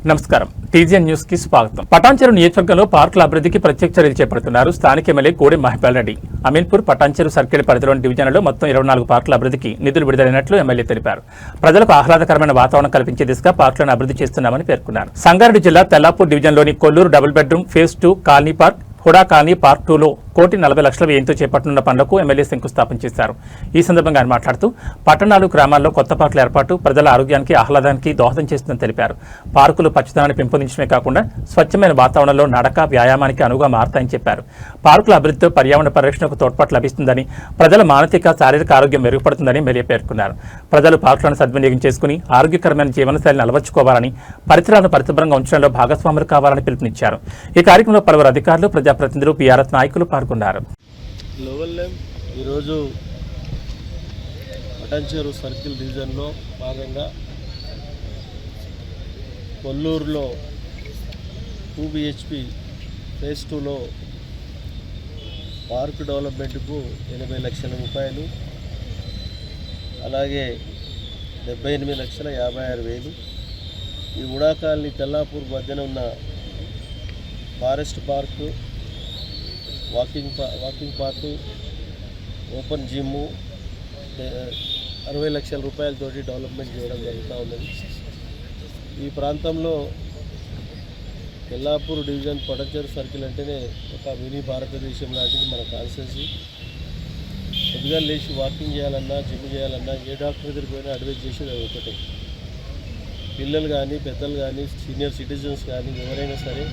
నమస్కారం TGN news కి స్వాగతం. పటాన్చెరు నియోజకవర్గంలో పార్కుల అభివృద్ధికి ప్రత్యేక చర్యలు చేపడుతున్నారు స్థానిక ఎమ్మెల్యే కోడెం మహిపాల్ రెడ్డి. అమీన్పూర్, పటాన్చెరు సర్కిల్ పరిధిలోని డివిజన్లలో మొత్తం 24 పార్కుల అభివృద్ధికి నిధులు విడుదలైనట్లు ఎమ్మెల్యే తెలిపారు. ప్రజలకు ఆహ్లాదకరమైన వాతావరణం కల్పించే దిశగా పార్కులను అభివృద్ధి చేస్తున్నామని పేర్కొన్నారు. సంగారెడ్డి జిల్లా తెల్లాపూర్ డివిజన్లోని Kollur double bedroom phase 2 colony park, HUDA colony park 2లో 1,40,00,000 వ్యయంతో చేపట్టనున్న పనులకు ఎమ్మెల్యే శంకుస్థాపన చేశారు. ఈ సందర్భంగా ఆయన మాట్లాడుతూ పట్టణాలు, గ్రామాల్లో కొత్త పార్కుల ఏర్పాటు ప్రజల ఆరోగ్యానికి, ఆహ్లాదానికి దోహదం చేస్తుందని తెలిపారు. పార్కులు పచ్చదనాన్ని పెంపొందించడమే కాకుండా స్వచ్ఛమైన వాతావరణంలో నడక, వ్యాయామానికి అనువుగా మారతాయని చెప్పారు. పార్కుల అభివృద్ధితో పర్యావరణ పరిరక్షణకు తోడ్పాటు లభిస్తుందని, ప్రజల మానసిక, శారీరక ఆరోగ్యం మెరుగుపడుతుందని ఎమ్మెల్యే పేర్కొన్నారు. ప్రజలు పార్కులను సద్వినియోగం చేసుకుని ఆరోగ్యకరమైన జీవనశైలిని అలవర్చుకోవాలని, పరిసరాలను పరిశుభ్రంగా ఉంచడంలో భాగస్వాములు కావాలని పిలుపునిచ్చారు. ఈ కార్యక్రమంలో పలువురు అధికారులు, ప్రజాప్రతినిధులు, పీఆర్ఎస్ నాయకులు పాల్గొన్నారు. ఈరోజు పటాన్చెరు సర్కిల్ డివిజన్లో భాగంగా కొల్లూరులో 2 BHP ఫేజ్ 2లో పార్క్ డెవలప్మెంట్కు 80 లక్షల రూపాయలు, అలాగే 78,56,000. ఈ హుడా కాలనీ తెల్లాపూర్ మధ్యన ఉన్న forest park, walking park, open gym 60 లక్షల రూపాయలతోటి డెవలప్మెంట్ చేయడం జరుగుతూ ఉన్నది. ఈ ప్రాంతంలో తెల్లాపూర్ డివిజన్ పటాన్చెరు సర్కిల్ అంటేనే ఒక మినీ భారతదేశం లాంటిది మన కాన్స్టిట్యున్సీ. కొద్దిగా లేచి వాకింగ్ చేయాలన్నా, జిమ్ చేయాలన్నా ఏ డాక్టర్ దగ్గరికి పోయినా అడ్వైజ్ చేసేది అది ఒకటే. పిల్లలు కానీ, పెద్దలు కానీ, సీనియర్ సిటిజన్స్ కానీ ఎవరైనా సరే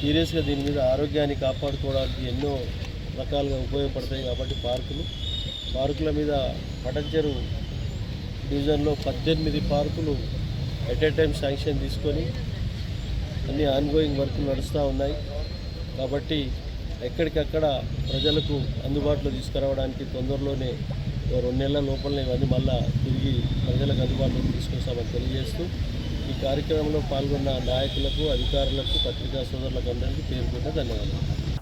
సీరియస్గా దీని మీద ఆరోగ్యాన్ని కాపాడుకోవడానికి ఎన్నో రకాలుగా ఉపయోగపడతాయి. కాబట్టి పార్కుల మీద పటాన్చెరు డివిజన్లో 18 పార్కులు ఎట్ ఏ టైం శాంక్షన్ తీసుకొని అన్ని ఆన్గోయింగ్ వర్కులు నడుస్తూ ఉన్నాయి. కాబట్టి ఎక్కడికక్కడ ప్రజలకు అందుబాటులో తీసుకురావడానికి తొందరలోనే 2 నెలల లోపలనే ఇవన్నీ మళ్ళా తిరిగి ప్రజలకు అందుబాటులోకి తీసుకొస్తామని తెలియజేస్తూ ఈ కార్యక్రమంలో పాల్గొన్న నాయకులకు, అధికారులకు, పత్రికా సోదరులకు అందరికీ పేరు ధన్యవాదాలు.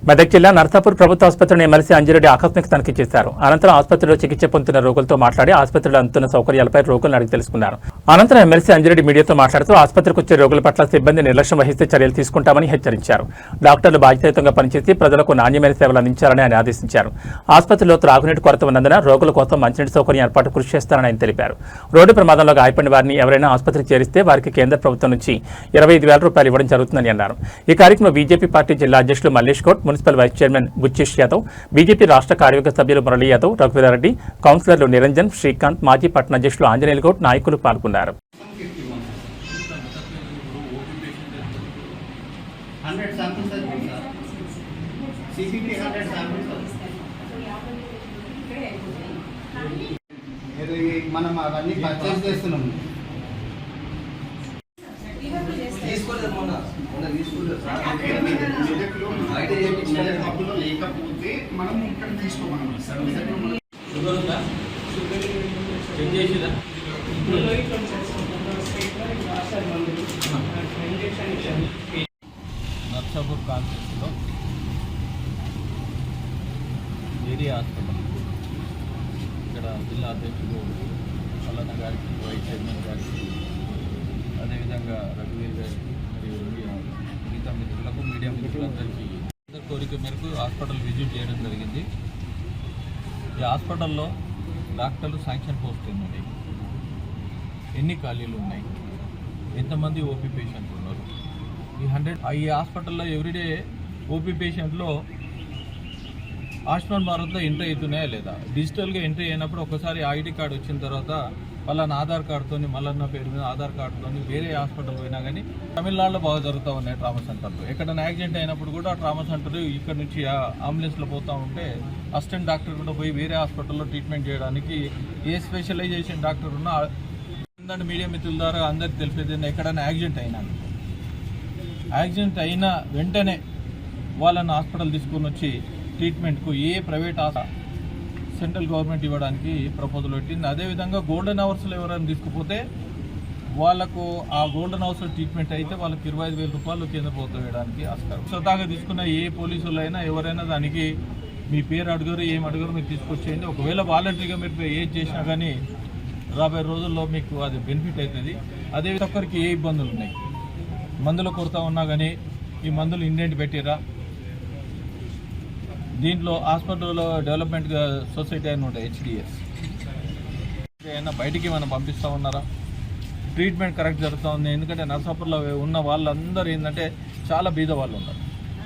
మెదక్ జిల్లా నర్సాపూర్ ప్రభుత్వ ఆసుపత్రిని ఎమ్మెల్సీ అంజిరెడ్డి ఆకస్మిక తనిఖీ చేశారు. అనంతరం ఆసుపత్రిలో చికిత్స పొందుతున్న రోగులతో మాట్లాడి ఆసుపత్రిలో అందుతున్న సౌకర్యాలపై రోగులను అడిగి తెలుసుకున్నారు. అనంతరం ఎమ్మెల్సీ అంజిరెడ్డి మీడియాతో మాట్లాడుతూ ఆసుపత్రికి వచ్చే రోగుల పట్ల సిబ్బంది నిర్లక్ష్యం వహిస్తే చర్యలు తీసుకుంటామని హెచ్చరించారు. డాక్టర్లు బాధ్యతాయుతంగా పనిచేసి ప్రజలకు నాణ్యమైన సేవలు అందించాలని ఆయన ఆదేశించారు. ఆసుపత్రిలో త్రాగునీటి కొరత ఉన్నందున రోగుల కోసం మంచినీటి సౌకర్యం ఏర్పాటు కృషి చేస్తారని ఆయన తెలిపారు. రోడ్డు ప్రమాదంలో గాయపడిన వారిని ఎవరైనా ఆసుపత్రికి చేరిస్తే వారికి కేంద్ర ప్రభుత్వం నుంచి 25,000 రూపాయలు ఇవ్వడం జరుగుతుందని అన్నారు. ఈ కార్యక్రమంలో బీజేపీ పార్టీ జిల్లా అధ్యక్షులు Mallesh Goud, municipal vice chairman Buchchesh Yadav, BJP రాష్ట్ర కార్యవర్గ సభ్యులు మురళీ యాదవ్, రఘువీరారెడ్డి, కౌన్సిలర్లు నిరంజన్, శ్రీకాంత్, మాజీ పట్టణ అధ్యక్షులు ఆంజనేయులు గౌడ్, నాయకులు పాల్గొన్నారు. మనం అవన్నీ పర్చేస్ చేస్తున్నాం. లేకపోతే మనం ఇక్కడ తీసుకోమన్నాం. నర్సాపూర్ కాన్స్టిట్యూన్సీలో ఏరియా హాస్పిటల్ ఇక్కడ జిల్లా అధ్యక్షుడు మల్లన్న గారికి, వైస్ చైర్మన్ గారికి, అదేవిధంగా రఘువీర్ గారికి మరియు మిగతా మిత్రులకు, మీడియా మిత్రులందరికీ కోరిక మేరకు హాస్పిటల్ విజిట్ చేయడం జరిగింది. ఈ హాస్పిటల్లో డాక్టర్లు శాంక్షన్ పోస్ట్ ఉన్నాయి, ఎన్ని ఖాళీలు ఉన్నాయి, ఎంతమంది ఓపీ పేషెంట్లు ఉన్నారు, ఈ హాస్పిటల్లో ఎవ్రీడే ఓపీ పేషెంట్లో ఆయుష్మాన్ భారత్లో ఎంట్రీ అవుతున్నాయా లేదా, డిజిటల్గా ఎంట్రీ అయినప్పుడు ఒకసారి ఐడి కార్డు వచ్చిన తర్వాత వాళ్ళని ఆధార్ కార్డుతో, మల్లన్న పేరు మీద ఆధార్ కార్డుతో వేరే హాస్పిటల్ పోయినా కానీ తమిళనాడులో బాగా జరుగుతూ ఉన్నాయి. ట్రామా సెంటర్లో ఎక్కడైనా యాక్సిడెంట్ అయినప్పుడు కూడా ట్రామా సెంటర్ ఇక్కడ నుంచి అంబులెన్స్లో పోతూ ఉంటే అసిస్టెంట్ డాక్టర్ కూడా పోయి వేరే హాస్పిటల్లో ట్రీట్మెంట్ చేయడానికి ఏ స్పెషలైజేషన్ డాక్టర్ ఉన్నా మీడియా మిత్రుల ద్వారా అందరికీ తెలిపేది, ఎక్కడైనా యాక్సిడెంట్ అయినా వెంటనే వాళ్ళని హాస్పిటల్ తీసుకొని వచ్చి ట్రీట్మెంట్కు ఏ ప్రైవేట్ సెంట్రల్ గవర్నమెంట్ ఇవ్వడానికి ప్రపోజల్ పెట్టింది. అదేవిధంగా గోల్డెన్ అవర్స్లో ఎవరైనా తీసుకుపోతే వాళ్ళకు ఆ గోల్డెన్ హౌస్ ట్రీట్మెంట్ అయితే వాళ్ళకి 25,000 రూపాయలు కేంద్ర ప్రభుత్వం వేయడానికి ఆస్కారం. స్వతహాగా తీసుకున్న ఏ పోలీసులు అయినా ఎవరైనా దానికి మీ పేరు అడుగురు, ఏం అడుగురు, మీరు తీసుకొచ్చేయండి. ఒకవేళ వాలంటరీగా మీరు ఏది చేసినా కానీ రాబోయే రోజుల్లో మీకు అది బెనిఫిట్ అవుతుంది. అదే ఒక్కరికి ఏ ఇబ్బందులు ఉన్నాయి, మందుల కొరత ఉన్నా కానీ ఈ మందులు ఇండెంట్ పెట్టిరా? దీంట్లో హాస్పిటల్లో డెవలప్మెంట్ సొసైటీ అని ఉంటాయి, HDS అయినా బయటికి మనం పంపిస్తూ ఉన్నారా? ట్రీట్మెంట్ కరెక్ట్ జరుగుతూ ఉంది. ఎందుకంటే నర్సాపూర్లో ఉన్న వాళ్ళందరూ ఏంటంటే చాలా బీద వాళ్ళు ఉన్నారు.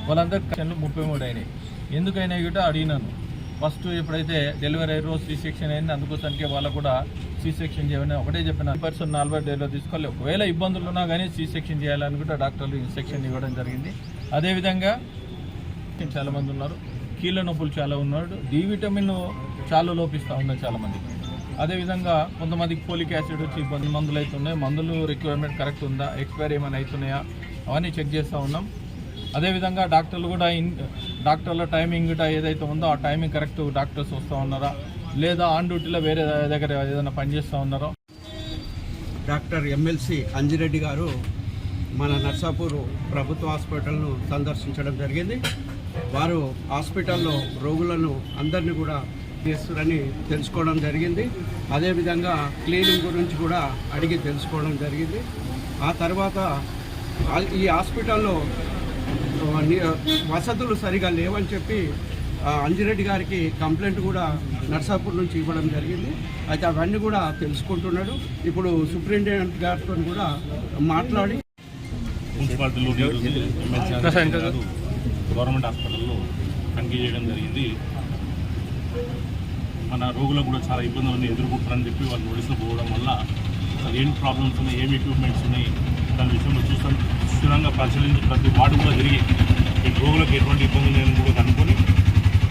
వాళ్ళందరూ 33 అయినాయి. ఎందుకైనా కూడా అడిగినాను. ఫస్ట్ ఎప్పుడైతే డెలివరీ అయ్యారో C-సెక్షన్ అయింది, అందుకోసానికి వాళ్ళకు కూడా C-సెక్షన్ చేయమని ఒకటే చెప్పిన. పర్సన్ 40 డేలో తీసుకోవాలి. ఒకవేళ ఇబ్బందులు ఉన్నా కానీ C-సెక్షన్ చేయాలని కూడా డాక్టర్లు ఇన్స్ట్రక్షన్ ఇవ్వడం జరిగింది. అదేవిధంగా చాలామంది ఉన్నారు, కీళ్ళ నొప్పులు చాలా ఉన్నాడు, D విటమిన్ చాలా లోపిస్తూ ఉన్నారు చాలామందికి. అదేవిధంగా కొంతమందికి ఫోలిక్ యాసిడ్ వచ్చి ఇబ్బంది మందులు అవుతున్నాయి. మందులు రిక్వైర్మెంట్ కరెక్ట్ ఉందా, ఎక్స్పైరీ ఏమైనా అవుతున్నాయా అవన్నీ చెక్ చేస్తూ ఉన్నాం. అదేవిధంగా డాక్టర్లు కూడా డాక్టర్ల టైమింగ్ ఏదైతే ఉందో ఆ టైమింగ్ కరెక్ట్ డాక్టర్స్ వస్తూ ఉన్నారా, లేదా ఆన్ డ్యూటీలో వేరే దగ్గర ఏదైనా పనిచేస్తూ ఉన్నారో. డాక్టర్ MLC అంజిరెడ్డి గారు మన నర్సాపూర్ ప్రభుత్వ హాస్పిటల్ను సందర్శించడం జరిగింది. వారు హాస్పిటల్లో రోగులను అందరినీ కూడా చేస్తారని తెలుసుకోవడం జరిగింది. అదేవిధంగా క్లీనింగ్ గురించి కూడా అడిగి తెలుసుకోవడం జరిగింది. ఆ తర్వాత ఈ హాస్పిటల్లో వసతులు సరిగా లేవని చెప్పి అంజిరెడ్డి గారికి కంప్లైంట్ కూడా నర్సాపూర్ నుంచి ఇవ్వడం జరిగింది. అయితే అవన్నీ కూడా తెలుసుకుంటున్నాడు. ఇప్పుడు సూపరింటెండెంట్ గారితో కూడా మాట్లాడి మున్సిపాలిటీలో గవర్నమెంట్ హాస్పిటల్లో తనిఖీ చేయడం జరిగింది. మన రోగులకు కూడా చాలా ఇబ్బందులను ఎదుర్కొంటారని చెప్పి వాళ్ళు నోటీసులు పోవడం వల్ల అసలు ఏం ప్రాబ్లమ్స్ ఉన్నాయి, ఏం ఎక్విప్మెంట్స్ ఉన్నాయి దాని విషయంలో క్షుణ్ణంగా పరిశీలించి ప్రతి వార్డు కూడా తిరిగి ఈ రోగులకు ఎటువంటి ఇబ్బందులు లేని కూడా కనుక్కొని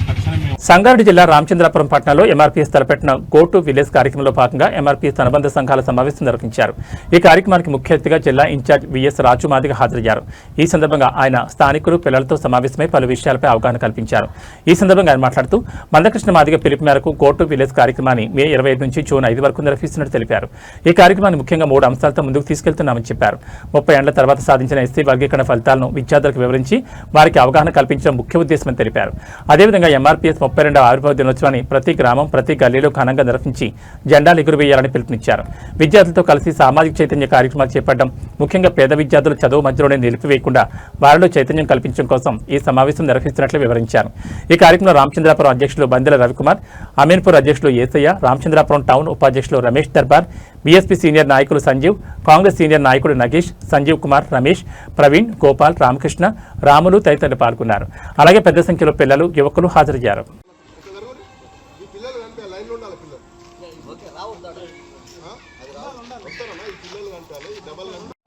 తక్షణమే. సంగారెడ్డి జిల్లా రామచంద్రాపురం పట్టణంలో MRPS తలపెట్టిన గో టు విలేజ్ కార్యక్రమంలో భాగంగా MRPS అనుబంధ సంఘాల సమావేశం నిర్వహించారు. ఈ కార్యక్రమానికి ముఖ్య అతిథిగా జిల్లా ఇన్ఛార్జ్ VS రాజు మాదిగ హాజరయ్యారు. ఈ సందర్భంగా ఆయన స్థానికులు పిల్లలతో సమావేశమై పలు విషయాలపై అవగాహన కల్పించారు. ఈ సందర్భంగా ఆయన మాట్లాడుతూ మందకృష్ణ మాదిగ పిలుపు మేరకు గో టు విలేజ్ కార్యక్రమాన్ని మే 25 నుంచి జూన్ 5 వరకు నిర్వహిస్తున్నట్టు తెలిపారు. ఈ కార్యక్రమాన్ని ముఖ్యంగా 3 అంశాలతో ముందుకు తీసుకెళ్తున్నామని చెప్పారు. 30 ఏళ్ల తర్వాత సాధించిన SC వర్గీకరణ ఫలితాలను విద్యార్థులకు వివరించి వారికి అవగాహన కల్పించడం ముఖ్య ఉద్దేశమని తెలిపారు. అదేవిధంగా MRPS 32వ ఆవిర్భావ దినోత్సవాన్ని ప్రతి గ్రామం ప్రతి గల్లీలో ఘనంగా నిర్వహించి జెండాలు ఎగురవేయాలని పిలుపునిచ్చారు. విద్యార్థులతో కలిసి సామాజిక చైతన్య కార్యక్రమాలు చేపట్టడం, ముఖ్యంగా పేద విద్యార్థులు చదువు మధ్యలోనే నిలిపివేయకుండా వారిలో చైతన్యం కల్పించడం కోసం ఈ సమావేశం నిర్వహిస్తున్నట్లు వివరించారు. ఈ కార్యక్రమంలో రామచంద్రాపురం అధ్యక్షులు బందెల రవికుమార్, అమీన్పూర్ అధ్యక్షులు ఏసయ్య, రామచంద్రాపురం టౌన్ ఉపాధ్యక్షులు రమేష్ దర్బార్, BSP సీనియర్ నాయకులు సంజీవ్, కాంగ్రెస్ సీనియర్ నాయకుడు నగేష్, సంజీవ్ కుమార్, రమేష్, ప్రవీణ్, గోపాల్, రామకృష్ణ, రాములు తదితరులు పాల్గొన్నారు. అలాగే పెద్ద సంఖ్యలో పిల్లలు, యువకులు హాజరయ్యారు.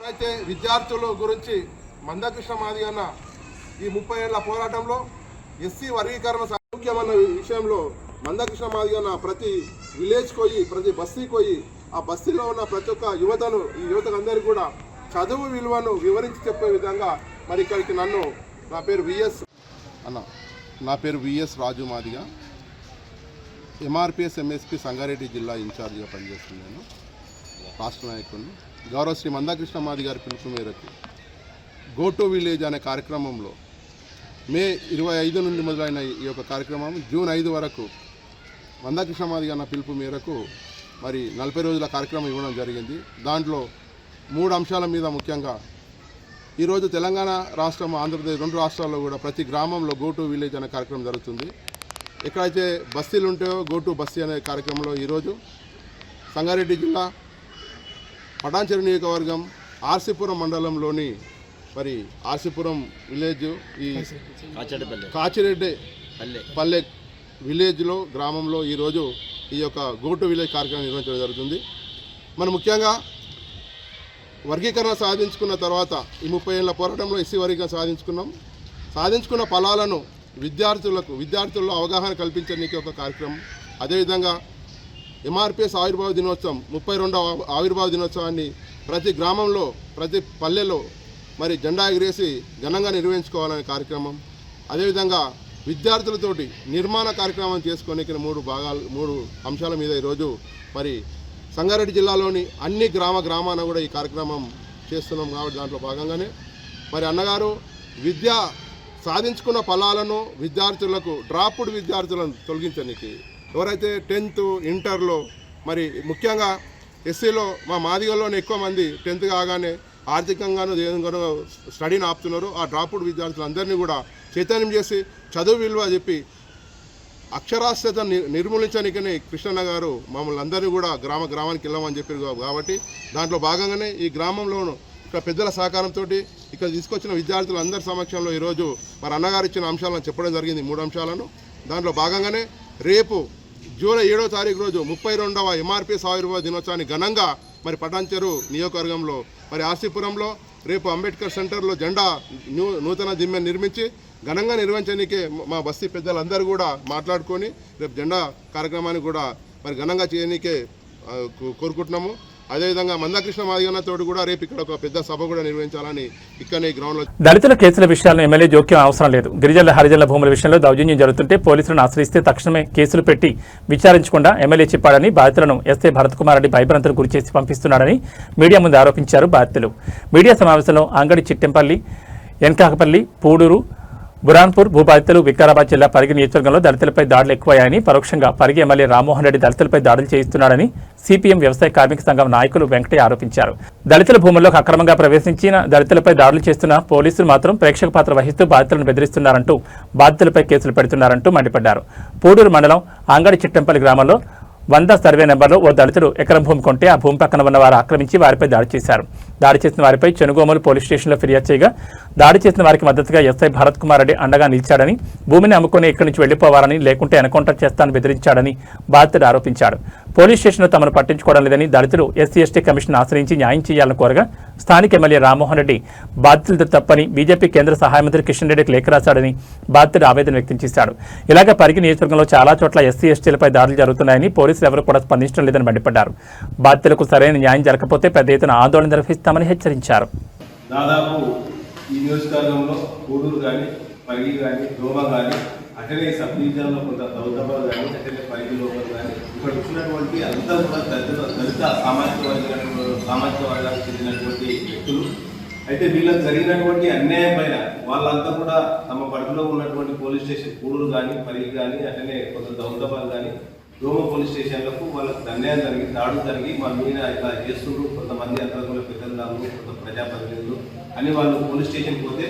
అయితే విద్యార్థుల గురించి మందకృష్ణ మాదిగ అన్న ఈ 30 ఏళ్ల పోరాటంలో SC వర్గీకరణ ముఖ్యమైన విషయంలో మందకృష్ణ మాదిగ అన్న ప్రతి విలేజ్ పోయి ప్రతి బస్తీకి పోయి ఆ బస్తీలో ఉన్న ప్రతి ఒక్క యువతను ఈ యువతకు అందరికీ కూడా చదువు విలువను వివరించి చెప్పే విధంగా మరి ఇక్కడికి నా పేరు VS రాజు మాదిగ, MRPS MSP సంగారెడ్డి జిల్లా ఇన్ఛార్జిగా పనిచేస్తున్నాను, రాష్ట్ర నాయకుడిని. గౌరవ శ్రీ మందకృష్ణ మాదిగ గారి పిలుపు మేరకు గో టు విలేజ్ అనే కార్యక్రమంలో మే 25 నుండి మొదలైన ఈ యొక్క కార్యక్రమం జూన్ 5 వరకు మందకృష్ణ మాదిగ అన్న పిలుపు మేరకు మరి 40 రోజుల కార్యక్రమం ఇవ్వడం జరిగింది. దాంట్లో 3 అంశాల మీద ముఖ్యంగా ఈరోజు తెలంగాణ రాష్ట్రం, ఆంధ్రప్రదేశ్ 2 రాష్ట్రాల్లో కూడా ప్రతి గ్రామంలో గో టు విలేజ్ అనే కార్యక్రమం జరుగుతుంది. ఎక్కడైతే బస్తీలు ఉంటాయో గో టు బస్తీ అనే కార్యక్రమంలో ఈరోజు సంగారెడ్డి జిల్లా పటాన్చెరు నియోజకవర్గం ఆర్సీపురం మండలంలోని మరి ఆర్సీపురం విలేజ్, ఈ కాచిరెడ్డి పల్లె విలేజ్లో గ్రామంలో ఈరోజు ఈ యొక్క గో టు విలేజ్ కార్యక్రమం నిర్వహించడం జరుగుతుంది. మనం ముఖ్యంగా వర్గీకరణ సాధించుకున్న తర్వాత ఈ 30 ఏళ్ల పోరాటంలో SC వర్గీకరణ సాధించుకున్న ఫలాలను విద్యార్థుల్లో అవగాహన కల్పించడానికి ఒక కార్యక్రమం. అదేవిధంగా MRPS ఆవిర్భావ దినోత్సవం 32వ ఆవిర్భావ దినోత్సవాన్ని ప్రతి గ్రామంలో ప్రతి పల్లెలో మరి జెండా ఎగిరేసి ఘనంగా నిర్వహించుకోవాలనే కార్యక్రమం. అదేవిధంగా విద్యార్థులతోటి నిర్మాణ కార్యక్రమం చేసుకోనికి 3 అంశాల మీద ఈరోజు మరి సంగారెడ్డి జిల్లాలోని అన్ని గ్రామాన కూడా ఈ కార్యక్రమం చేస్తున్నాం. కాబట్టి దాంట్లో భాగంగానే మరి అన్నగారు సాధించుకున్న ఫలాలను విద్యార్థులకు డ్రాప్డ్ విద్యార్థులను తొలగించడానికి ఎవరైతే 10th ఇంటర్లో మరి ముఖ్యంగా SCలో మా మాదిగల్లోనే ఎక్కువ మంది 10th కాగానే ఆర్థికంగానూ దేనిగానో స్టడీని ఆపుతున్నారు. ఆ డ్రాప్అవుట్ విద్యార్థులందరినీ కూడా చైతన్యం చేసి చదువు విలువ చెప్పి అక్షరాస్యత నిర్మూలించడానికని కృష్ణన్న గారు మమ్మల్ని అందరినీ కూడా గ్రామానికి వెళ్ళామని చెప్పారు. కాబట్టి దాంట్లో భాగంగానే ఈ గ్రామంలోనూ ఇక్కడ పెద్దల సహకారంతో ఇక్కడ తీసుకొచ్చిన విద్యార్థులందరి సమక్షంలో ఈరోజు మరి అన్నగారు ఇచ్చిన అంశాలను చెప్పడం జరిగింది, 3 అంశాలను. దాంట్లో భాగంగానే రేపు జూలై 7వ తారీఖు రోజు 32వ ఎంఆర్పిఎస్ ఆవిర్భావ దినోత్సవాన్ని ఘనంగా మరి పటాన్చెరు నియోజకవర్గంలో మరి ఆర్సీపురంలో రేపు అంబేద్కర్ సెంటర్లో జెండా నూతన దిమ్మెను నిర్మించి ఘనంగా నిర్వహించడానికే మా బస్తీ పెద్దలందరూ కూడా మాట్లాడుకొని రేపు జెండా కార్యక్రమాన్ని కూడా మరి ఘనంగా చేయడానికే కోరుకుంటున్నాము. అదేవిధంగా మందాకృష్ణ మాదిగన్నతో కూడా రేపు ఇక్కడ ఒక పెద్ద సభ కూడా నిర్వహించాలని ఇక్కడనే గ్రౌండ్లో. దళితుల కేసుల విషయాలను ఎమ్మెల్యే జోక్యం అవసరం లేదు. గిరిజనుల హరిజనుల భూముల విషయంలో దౌర్జన్యం జరుగుతుంటే పోలీసులను ఆశ్రయిస్తే తక్షణమే కేసులు పెట్టి విచారించకుండా ఎమ్మెల్యే చెప్పాడని బాధితులను ఎస్ఐ భరత్ కుమార్ రెడ్డి భయభ్రాంతులకు గురిచేసి పంపిస్తున్నాడని మీడియా ముందు ఆరోపించారు బాధితులు. మీడియా సమావేశంలో అంగడి చిట్టెంపల్లి, ఎన్కాకపల్లి, పూడూరు, బురాన్పూర్ భూబాధితులు వికారాబాద్ జిల్లా పరిగి నియోజకవర్గంలో దళితులపై దాడులు ఎక్కువయ్యాయని, పరోక్షంగా పరిగి ఎమ్మెల్యే రామ్మోహన్ రెడ్డి దళితులపై దాడులు చేయిస్తున్నాడని సిపిఎం వ్యవసాయ కార్మిక సంఘం నాయకులు వెంకటయ్య ఆరోపించారు. దళితుల భూముల్లోకి అక్రమంగా ప్రవేశించిన దళితులపై దాడులు చేస్తున్న పోలీసులు మాత్రం ప్రేక్షక పాత్ర వహిస్తూ బాధితులను బెదిరిస్తున్నారంటూ బాధితులపై కేసులు పెడుతున్నారంటూ మండిపడ్డారు. పూడూరు మండలం అంగడి చిట్టంపల్లి గ్రామంలో 100 సర్వే నెంబర్లో ఓ దళితుడు ఎకరం భూమి కొంటే ఆ భూమి పక్కన ఉన్న వారు ఆక్రమించి వారిపై దాడి చేశారు. దాడి చేసిన వారిపై చెనుగోమలు పోలీస్ స్టేషన్లో ఫిర్యాదు చేయగా దాడి చేసిన వారికి మద్దతుగా ఎస్ఐ భరత్ కుమార్ రెడ్డి అండగా నిలిచాడని, భూమిని అమ్ముకుని ఇక్కడి నుంచి వెళ్లిపోవాలని లేకుంటే ఎన్కౌంటర్ చేస్తానని బెదిరించాడని బాధితుడు ఆరోపించాడు. పోలీస్ స్టేషన్లో తమను పట్టించుకోవడం లేదని దళితులు ఎస్సీ/ఎస్టీ కమిషన్ ఆశ్రయించి న్యాయం చేయాలని కోరగా స్థానిక ఎమ్మెల్యే రామ్మోహన్ రెడ్డి బాధితులతో తప్పని బీజేపీ కేంద్ర సహాయ మంత్రి కిషన్ రెడ్డికి లేఖ రాశాడని బాధితుడు ఆవేదన వ్యక్తం చేశాడు. ఇలాగ పరిగి నియోజకవర్గంలో చాలా చోట్ల ఎస్సీ/ఎస్టీలపై దాడులు జరుగుతున్నాయని, పోలీసులు ఎవరు కూడా స్పందించడం లేదని మండిపడ్డారు. బాధితులకు సరైన న్యాయం జరగకపోతే పెద్ద ఎత్తున ఆందోళన నిర్వహిస్తామని హెచ్చరించారు. దాదాపు ఈ నియోజకవర్గంలో కూడూరు కానీ, పరిగి కానీ, దోమ కానీ, అటనే సబ్ డివిజన్లో కొంత దౌదాబాద్ కానీ, అటనే పరిగి లోపల కానీ ఇక్కడ వచ్చినటువంటి అంతా కూడా దళిత సామాజిక వర్గానికి చెందినటువంటి వ్యక్తులు. అయితే వీళ్ళకి జరిగినటువంటి అన్యాయం పైన వాళ్ళంతా కూడా తమ పరిధిలో ఉన్నటువంటి పోలీస్ స్టేషన్ కూడూరు కానీ, పరిగి కానీ, అటనే కొంత దౌదాబాద్ కానీ, దోమ పోలీస్ స్టేషన్లకు వాళ్ళకి అన్యాయం జరిగి దాడులు జరిగి మా మీద ఇట్లా చేస్తుండ్రు కొంతమంది అంతకుల పెద్దలు, కొంత ప్రజాప్రతినిధులు అని వాళ్ళు పోలీస్ స్టేషన్కి పోతే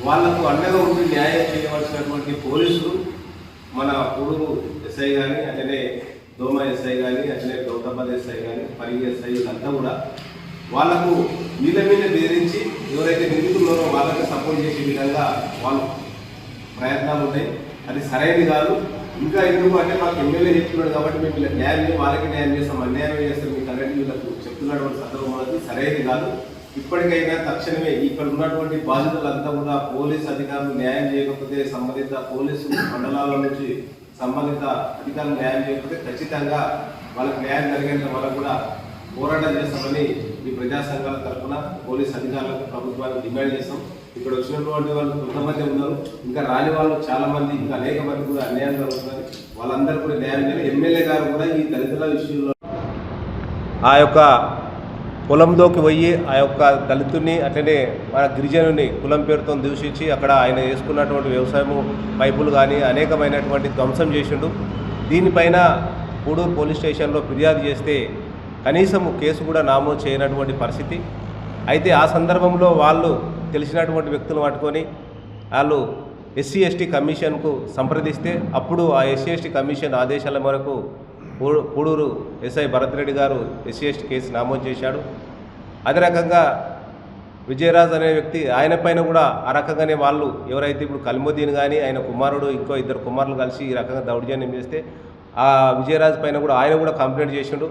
వాళ్లకు అండగా ఉండి న్యాయం చేయవలసినటువంటి పోలీసులు మన పూడూరు ఎస్ఐ కానీ, అట్లనే దోమ ఎస్ఐ కానీ, అట్లనే దౌదాబాద్ ఎస్ఐ కానీ, పరిగి ఎస్ఐ అంతా కూడా వాళ్లకు వీళ్ళ మీద బెదిరించి ఎవరైతే నిందితున్నారో వాళ్ళకి సపోర్ట్ చేసే విధంగా వాళ్ళు ప్రయత్నాలు ఉన్నాయి. అది సరైనది కాదు. ఇంకా ఎందుకు అంటే మాకు ఎమ్మెల్యే చెప్తున్నాడు కాబట్టి మేము ఇలా న్యాయం వాళ్ళకి న్యాయం చేస్తాం, అన్యాయం చేస్తాం మీకు అనేది వీళ్ళకు చెప్తున్నటువంటి సందర్భం అనేది సరైనది కాదు. ఇప్పటికైనా తక్షణమే ఇక్కడ ఉన్నటువంటి బాధితులంతా కూడా పోలీస్ అధికారులు న్యాయం చేయకపోతే, సంబంధిత పోలీసు మండలాల నుంచి సంబంధిత అధికారులు న్యాయం చేయకపోతే ఖచ్చితంగా వాళ్ళకి న్యాయం జరిగేంత వరకు కూడా పోరాటం చేస్తామని ఈ ప్రజా సంఘాల తరఫున పోలీస్ అధికారులకు ప్రభుత్వానికి డిమాండ్ చేస్తాం. ఇక్కడ వచ్చినటువంటి వాళ్ళు కొంతమంది ఉన్నారు, ఇంకా రాని వాళ్ళు చాలా మంది, ఇంకా అనేక మంది కూడా అన్యాయం జరుగుతున్నారు. వాళ్ళందరూ కూడా న్యాయం చేయాలి. ఎమ్మెల్యే గారు కూడా ఈ దళితుల విషయంలో ఆ యొక్క పొలంలోకి పోయి ఆ యొక్క దళితుడిని అట్లనే మన గిరిజనుని కులం పేరుతో దూషించి అక్కడ ఆయన వేసుకున్నటువంటి వ్యవసాయము పైపులు కానీ అనేకమైనటువంటి ధ్వంసం చేసిండు. దీనిపైన పూడూరు పోలీస్ స్టేషన్లో ఫిర్యాదు చేస్తే కనీసం కేసు కూడా నమోదు చేయనటువంటి పరిస్థితి. అయితే ఆ సందర్భంలో వాళ్ళు తెలిసినటువంటి వ్యక్తులు పట్టుకొని వాళ్ళు ఎస్సీ/ఎస్టీ కమిషన్కు సంప్రదిస్తే అప్పుడు ఆ ఎస్సీ/ఎస్టీ కమిషన్ ఆదేశాల మేరకు పూడూరు ఎస్ఐ భరత్ రెడ్డి గారు ఎస్సీ/ఎస్టీ కేసు నమోదు చేశాడు. అదే రకంగా విజయరాజ్ అనే వ్యక్తి ఆయన పైన కూడా ఆ రకంగానే వాళ్ళు ఎవరైతే ఇప్పుడు కల్ముద్దీన్ కానీ ఆయన కుమారుడు ఇంకో 2 కుమారులు కలిసి ఈ రకంగా దౌర్జన్యం చేస్తే ఆ విజయరాజ్ పైన కూడా ఆయన కూడా కంప్లైంట్ చేసిండు.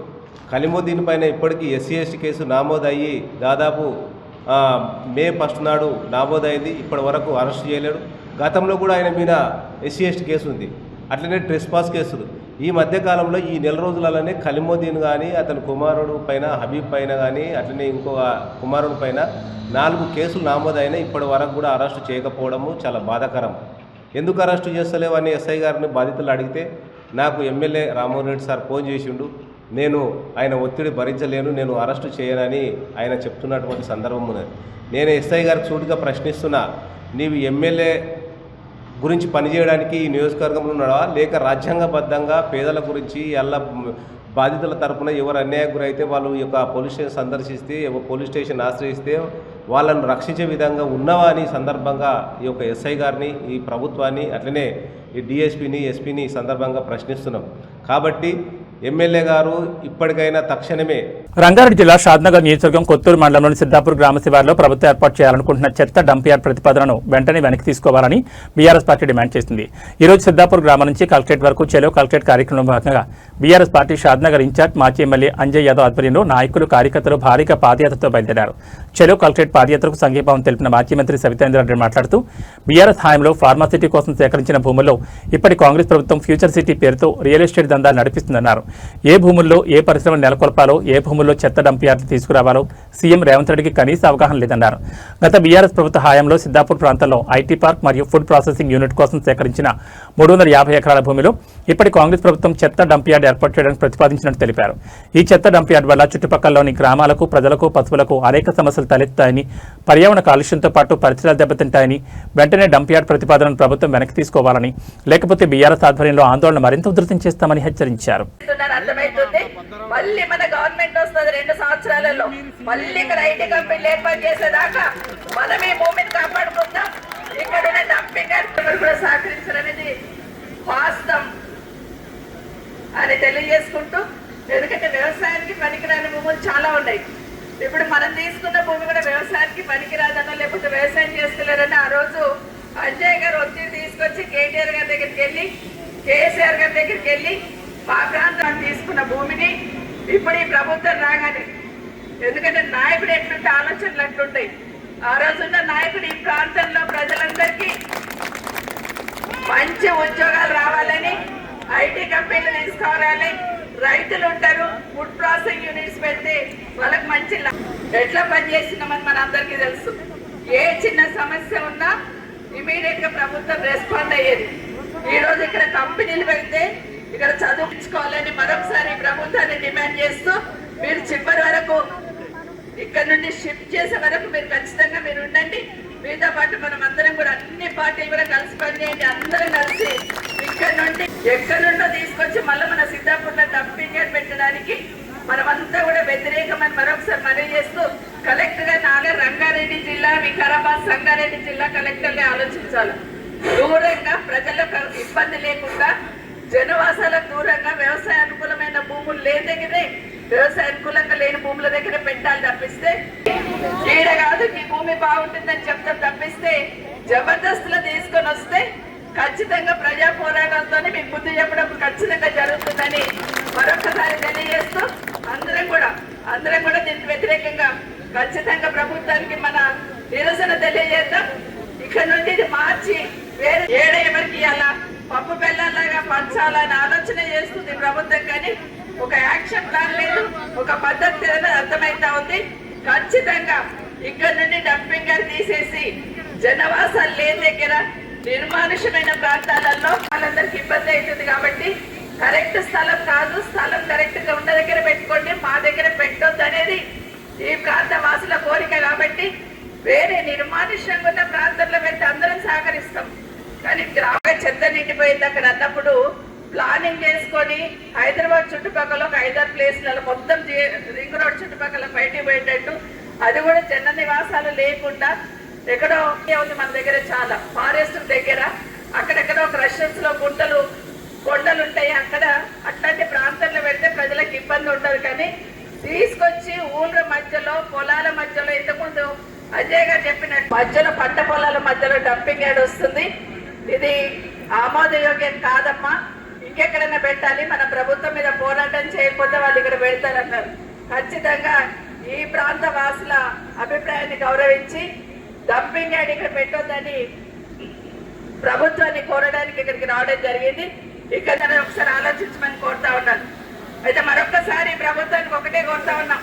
కలీముద్దీన్ పైన ఇప్పటికీ ఎస్సీ/ఎస్టీ కేసు నమోదయ్యి దాదాపు మే 1 నాడు నమోదైంది. ఇప్పటి వరకు అరెస్ట్ చేయలేడు. గతంలో కూడా ఆయన మీద ఎస్సీ/ఎస్టీ కేసు ఉంది. అట్లనే ట్రెస్పాస్ కేసులు. ఈ మధ్యకాలంలో ఈ నెల రోజులలోనే కలీముద్దీన్ కానీ అతని కుమారుడు పైన హబీబ్ పైన కానీ అట్లనే ఇంకో కుమారుడు పైన 4 కేసులు నమోదైనా ఇప్పటి వరకు కూడా అరెస్టు చేయకపోవడము చాలా బాధాకరం. ఎందుకు అరెస్టు చేస్తలేవని ఎస్ఐ గారిని బాధితులు అడిగితే నాకు MLA Rammohan Reddy sir phone చేసిండు, నేను ఆయన ఒత్తిడి భరించలేను, నేను అరెస్టు చేయనని ఆయన చెప్తున్నటువంటి సందర్భం ఉన్నది. నేను ఎస్ఐ గారికి సూటిగా ప్రశ్నిస్తున్నా, నీవు ఎమ్మెల్యే గురించి పనిచేయడానికి ఈ నియోజకవర్గంలో ఉన్నావా, లేక రాజ్యాంగబద్ధంగా పేదల గురించి బాధితుల తరపున ఎవరు అన్యాయం గురైతే వాళ్ళు ఈ యొక్క పోలీస్ స్టేషన్ సందర్శిస్తే పోలీస్ స్టేషన్ ఆశ్రయిస్తే వాళ్ళను రక్షించే విధంగా ఉన్నవా అని సందర్భంగా ఈ యొక్క ఎస్ఐ గారిని, ఈ ప్రభుత్వాన్ని, అట్లనే ఈ డిఎస్పీని, ఎస్పీని ఈ సందర్భంగా ప్రశ్నిస్తున్నాం. కాబట్టి ఎమ్మెల్యే గారు ఇప్పటికైనా తక్షణమే రంగారెడ్డి జిల్లా షాద్నగర్ నియోజకవర్గం కొత్తూరు మండలంలోని సిద్ధాపూర్ గ్రామ శివారులో ప్రభుత్వం ఏర్పాటు చేయాలనుకుంటున్న చెత్త డంప్ యార్డ్ ప్రతిపాదనను వెంటనే వెనక్కి తీసుకోవాలని బీఆర్ఎస్ పార్టీ డిమాండ్ చేసింది. ఈ రోజు సిద్ధాపూర్ గ్రామం నుంచి కలెక్టరేట్ వరకు చెలో కలెక్టరేట్ కార్యక్రమంలో భాగంగా బీఆర్ఎస్ పార్టీ షాద్నగర్ ఇన్ఛార్జ్ మాజీ ఎమ్మెల్యే అంజయ్ యాదవ్ ఆధ్వర్యంలో నాయకులు, కార్యకర్తలు భారీగా పాదయాత్రతో బయలుదేరారు. చెలో కలెక్టరేట్ పాదయాత్రకు సంఘీభావం తెలిపిన మాజీ మంత్రి సవితేంద్రరెడ్డి మాట్లాడుతూ బీఆర్ఎస్ హయాంలో ఫార్మాసిటీ కోసం సేకరించిన భూముల్లో ఇప్పటి కాంగ్రెస్ ప్రభుత్వం ఫ్యూచర్ సిటీ పేరుతో రియల్ ఎస్టేట్ దందాలు నడిపిస్తుందన్నారు. ఏ భూముల్లో ఏ పరిశ్రమలు నెలకొల్పాలో, ఏ భూముల్లో చెత్త డంప్ యార్డులు తీసుకురావాలో సీఎం రేవంత్ రెడ్డికి కనీస అవగాహన లేదన్నారు. గత బీఆర్ఎస్ ప్రభుత్వ హయాంలో సిద్ధాపూర్ ప్రాంతంలో ఐటీ పార్క్ మరియు ఫుడ్ ప్రాసెసింగ్ యూనిట్ కోసం సేకరించిన 350 ఎకరాల భూమిలో ఇప్పటి కాంగ్రెస్ ప్రభుత్వం చెత్త డంప్ యార్డ్ ఏర్పాటు చేయడానికి ప్రతిపాదించినట్టు తెలిపారు. ఈ చెత్త డంప్ యార్డ్ వల్ల చుట్టుపక్కలలోని గ్రామాలకు, ప్రజలకు, పశువులకు అనేక సమస్యలు తలెత్తాయని, పర్యావరణ కాలుష్యంతో పాటు పరిసరాలు దెబ్బతింటాయని, వెంటనే డంప్ యార్డ్ ప్రతిపాదనను ప్రభుత్వం వెనక్కి తీసుకోవాలని, లేకపోతే బీఆర్ఎస్ ఆధ్వర్యంలో ఆందోళన మరింత ఉధృతం చేస్తామని హెచ్చరించారు. మళ్ళీ మన గవర్నమెంట్ వస్తుంది 2 సంవత్సరాలలో, మళ్ళీ ఇక్కడ ఐటీ కంపెనీలు ఏర్పాటు చేసేదాకా మనమే భూమిని కాపాడుకుందాం. ఇక్కడ డంపింగ్ కూడా సహకరించాలనేది వాస్తవం అని తెలియజేసుకుంటూ, ఎందుకంటే వ్యవసాయానికి పనికిరాని భూములు చాలా ఉన్నాయి. ఇప్పుడు మనం తీసుకున్న భూమి కూడా వ్యవసాయానికి పనికిరాదనో, లేకపోతే వ్యవసాయం చేసుకోలేరని ఆ రోజు అంజయ్ గారు ఒత్తిడి తీసుకొచ్చి కేటీఆర్ గారి దగ్గరికి వెళ్ళి, కేసీఆర్ గారి దగ్గరికి వెళ్ళి మా ప్రాంతాన్ని తీసుకున్న భూమిని ఇప్పుడు ఈ ప్రభుత్వం రాగానే, ఎందుకంటే నాయకుడు ఎట్లుంటే ఆలోచనలు అట్లుంటాయి. ఆ రోజున్న నాయకుడు ఈ ప్రాంతంలో ప్రజలందరికీ మంచి ఉద్యోగాలు రావాలని, ఐటీ కంపెనీలు తీసుకోవాలి, రైతులు ఉంటారు, ఫుడ్ ప్రాసెసింగ్ యూనిట్స్ పెడితే వాళ్ళకి మంచి ఎట్లా పనిచేస్తున్నామని మన అందరికీ తెలుసు. ఏ చిన్న సమస్య ఉన్నా ఇమీడియట్ గా ప్రభుత్వం రెస్పాండ్ అయ్యేది. ఈ రోజు ఇక్కడ కంపెనీలు పెడితే ఇక్కడ చదువుకోవాలని మరొకసారి ప్రభుత్వాన్ని డిమాండ్ చేస్తూ, మీరు చివరి వరకు ఇక్కడ నుండి షిఫ్ట్ చేసే వరకు మీరు ఖచ్చితంగా మీరు ఉండండి. మీతో పాటు మనం అందరం కూడా అన్ని పార్టీలు కూడా కలిసి పనిచేయండి. అందరం కలిసి ఇక్కడ నుండి ఎక్కడి నుండో తీసుకొచ్చి మళ్ళీ మన సిద్ధాపూర్లో డంపింగ్ యార్డ్ పెట్టడానికి మనమంతా కూడా వ్యతిరేకమని మరొకసారి మనవి చేస్తూ, కలెక్టర్ గా నాలుగు రంగారెడ్డి జిల్లా, వికారాబాద్, సంగారెడ్డి జిల్లా కలెక్టర్లే ఆలోచించాలి. దూరంగా ప్రజలకు ఇబ్బంది లేకుండా, జనవాసాలకు దూరంగా వ్యవసాయ అనుకూలమైన భూములు లేని దగ్గరే, వ్యవసాయ అనుకూలంగా లేని భూముల దగ్గర పెట్టాలి తప్పిస్తే, ఈడ కాదు మీ భూమి బాగుంటుందని చెప్తాం తప్పిస్తే, జబర్దస్తులు తీసుకొని వస్తే ఖచ్చితంగా ప్రజా పోరాటంతో మీకు బుద్ధి చెప్పడం ఖచ్చితంగా జరుగుతుందని మరొకసారి తెలియజేస్తూ, అందరం కూడా దీనికి వ్యతిరేకంగా ఖచ్చితంగా ప్రభుత్వానికి మన నిరసన తెలియజేద్దాం. ఇక్కడ నుండి ఇది మార్చి వేరే ఏడ ఎవరికి అలా పప్పు బెల్లాలాగా పంచాలని ఆలోచన చేస్తుంది ప్రభుత్వం, కానీ ఒక యాక్షన్ ప్లాన్ లేదు, ఒక పద్ధతి అర్థమైతా ఉంది. ఖచ్చితంగా ఇక్కడ నుండి డంపింగ్ యార్డ్ తీసేసి జనవాసాలు లేని దగ్గర, నిర్మానుషమైన ప్రాంతాలలో వాళ్ళందరికీ ఇబ్బంది అవుతుంది. కాబట్టి కరెక్ట్ స్థలం కాదు, స్థలం కరెక్ట్ గా ఉన్న దగ్గర పెట్టుకోండి, మా దగ్గర పెట్టొద్దు అనేది ఈ ప్రాంత వాసుల కోరిక. కాబట్టి వేరే నిర్మానుష్యంగా ఉన్న ప్రాంతంలో పెడితే అందరం సహకరిస్తాం, కానీ గ్రామ చెత్త నిండిపోయింది అక్కడ అన్నప్పుడు ప్లానింగ్ చేసుకొని హైదరాబాద్ చుట్టుపక్కల ఒక 5-6 ప్లేస్లలో మొత్తం రింగ్ రోడ్ చుట్టుపక్కల బయటికి పోయేటట్టు, అది కూడా జన నివాసాలు లేకుండా ఎక్కడో ఉంది మన దగ్గర చాలా ఫారెస్ట్ దగ్గర, అక్కడెక్కడో క్రషర్స్ లో కొండలు ఉంటాయి, అక్కడ అట్లాంటి ప్రాంతాల్లో పెడితే ప్రజలకు ఇబ్బంది ఉండదు. కానీ తీసుకొచ్చి ఊళ్ళ మధ్యలో, పొలాల మధ్యలో, ఇంతకుముందు అజయ్ గారు చెప్పినట్టు మధ్యలో పంట పొలాల మధ్యలో డంపింగ్ యార్డ్ వస్తుంది. ఇది ఆమోదయోగ్యం కాదమ్మా, ఇంకెక్కడైనా పెట్టాలి, మన ప్రభుత్వం మీద పోరాటం చేయకపోతే వాళ్ళు ఇక్కడ పెడతారన్నారు. ఖచ్చితంగా ఈ ప్రాంత వాసుల అభిప్రాయాన్ని గౌరవించి డంపింగ్ యార్డ్ ఇక్కడ పెట్టొద్దని ప్రభుత్వాన్ని కోరడానికి ఇక్కడికి రావడం జరిగింది. ఇక్కడ ఒకసారి ఆలోచించమని కోరుతా ఉన్నాను. అయితే మరొకసారి ప్రభుత్వానికి ఒకటే కోరుతా ఉన్నాం,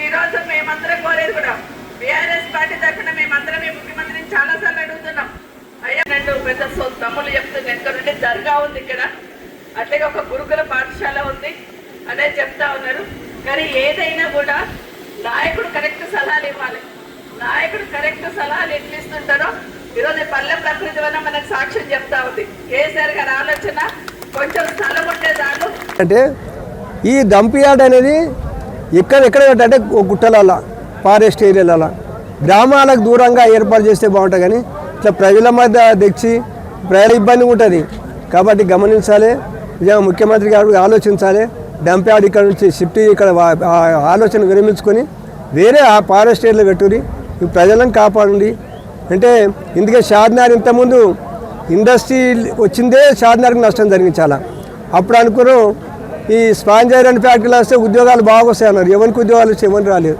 ఈ రోజు మేమందరం కోరేది కూడా బీఆర్ఎస్ పార్టీ తరఫున మేమందరం ఈ ముఖ్యమంత్రిని చాలాసార్లు అడుగుతున్నాం. అయ్యా నన్ను పెద్ద తమ్ముళ్ళు చెప్తుంది, ఎక్కడ నుండి దర్గా ఉంది ఇక్కడ, అట్లాగే ఒక గురుకుల పాఠశాల ఉంది అనేది చెప్తా ఉన్నారు. కానీ ఏదైనా కూడా నాయకుడు కరెక్ట్ సలహాలు ఇవ్వాలి. నాయకుడు కరెక్ట్ సలహాలు ఎట్లు ఇస్తుంటారో ఈరోజు పల్లె ప్రకృతి వల్ల మనకు సాక్ష్యం చెప్తా ఉంది. కేసీఆర్ గారి ఆలోచన కొంచెం స్థలం ఉంటే చాలు. అంటే ఈ డంప్ యార్డ్ అనేది ఎక్కడ అంటే గుట్టల ఫారెస్ట్ ఏరియాలలో గ్రామాలకు దూరంగా ఏర్పాటు చేస్తే బాగుంటుంది. కానీ ఇట్లా ప్రజల మధ్య తెచ్చి ప్రజల ఇబ్బంది ఉంటుంది కాబట్టి గమనించాలి. నిజంగా ముఖ్యమంత్రి గారు ఆలోచించాలి. డంప్ యార్డ్ ఇక్కడ నుంచి షిఫ్ట్ ఇక్కడ ఆలోచన విరమించుకొని వేరే ఆ ఫారెస్ట్ ఏరియాలో పెట్టుకుని ఈ ప్రజలను కాపాడండి. అంటే ఇందుకే షాద్నగర్ ఇంతకుముందు ఇండస్ట్రీ వచ్చిందే షాద్నగర్కి నష్టం జరిగింది చాలా. అప్పుడు అనుకున్నాం ఈ స్పాంజ్ ఐరన్ ఫ్యాక్టరీలో వస్తే ఉద్యోగాలు బాగా వస్తాయి అన్నారు. ఎవరికి ఉద్యోగాలు వచ్చి ఎవరు రాలేదు.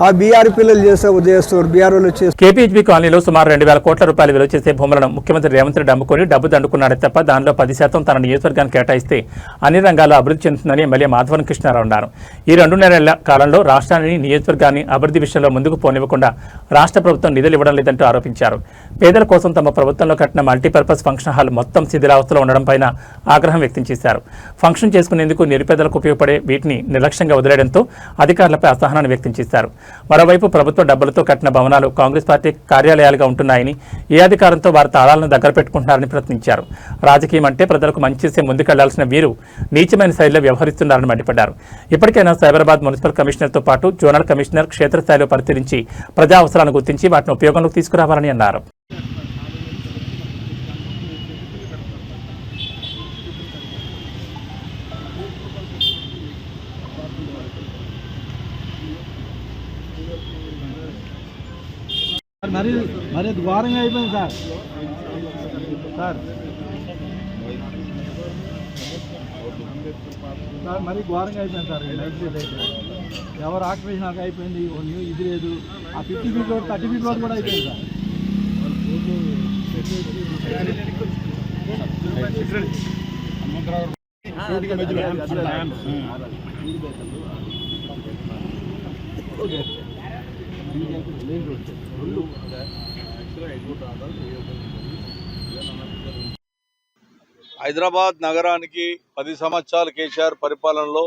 ఆ బీఆర్ పిల్లలు చేస్తారు బీఆర్ వాళ్ళు వచ్చేస్తారు. కేపీహెచ్బీ కాలనీలో సుమారు 2,000 కోట్ల రూపాయలు విలువ చేసే భూములను ముఖ్యమంత్రి రేవంత్ రెడ్డి అమ్ముకొని డబ్బు దండుకున్నాడే తప్ప దానిలో 10% తన నియోజకవర్గానికి కేటాయిస్తే అన్ని రంగాల్లో అభివృద్ధి చెందుతుందని ఎమ్మెల్యే మాధవన్ కృష్ణారావు అన్నారు. ఈ 2.5 కాలంలో రాష్ట్రాన్ని నియోజకవర్గాన్ని అభివృద్ధి విషయంలో ముందుకు పోనివ్వకుండా రాష్ట్ర ప్రభుత్వం నిధులు ఇవ్వడం లేదంటూ ఆరోపించారు. పేదల కోసం తమ ప్రభుత్వంలో కట్టిన మల్టీపర్పస్ ఫంక్షన్ హాల్ మొత్తం శిథిలావస్థలో ఉండడం పైన ఆగ్రహం వ్యక్తం చేశారు. ఫంక్షన్ చేసుకునేందుకు నిరుపేదలకు ఉపయోగపడే వీటిని నిర్లక్ష్యంగా వదిలేయడంతో అధికారులపై అసహనాన్ని వ్యక్తం చేశారు. మరోవైపు ప్రభుత్వ డబ్బులతో కట్టిన భవనాలు కాంగ్రెస్ పార్టీ కార్యాలయాలుగా ఉంటున్నాయని, ఏ అధికారంతో వారి తాళాలను దగ్గర పెట్టుకుంటున్నారని ప్రశ్నించారు. రాజకీయం అంటే ప్రజలకు మంచి చేసే ముందుకెళ్లాల్సిన వీరు నీచమైన శైలిలో వ్యవహరిస్తున్నారని మండిపడ్డారు. ఇప్పటికైనా సైబరాబాద్ మున్సిపల్ కమిషనర్తో పాటు జోనల్ కమిషనర్ క్షేత్రస్థాయిలో పరిశీలించి ప్రజా అవసరాలను గుర్తించి వాటిని ఉపయోగంలోకి తీసుకురావాలని అన్నారు. మరి ఘోరంగా అయిపోయింది సార్. మరి ఘోరంగా అయిపోయింది సార్. ఎవరు ఆక్యుపేషన్ నాకు అయిపోయింది, ఇది లేదు. ఆ 50 ఫీట్ రోడ్ 30 ఫీట్ రోడ్ కూడా అయిపోయింది సార్. హైదరాబాద్ నగరానికి 10 సంవత్సరాల కేసీఆర్ పరిపాలనలో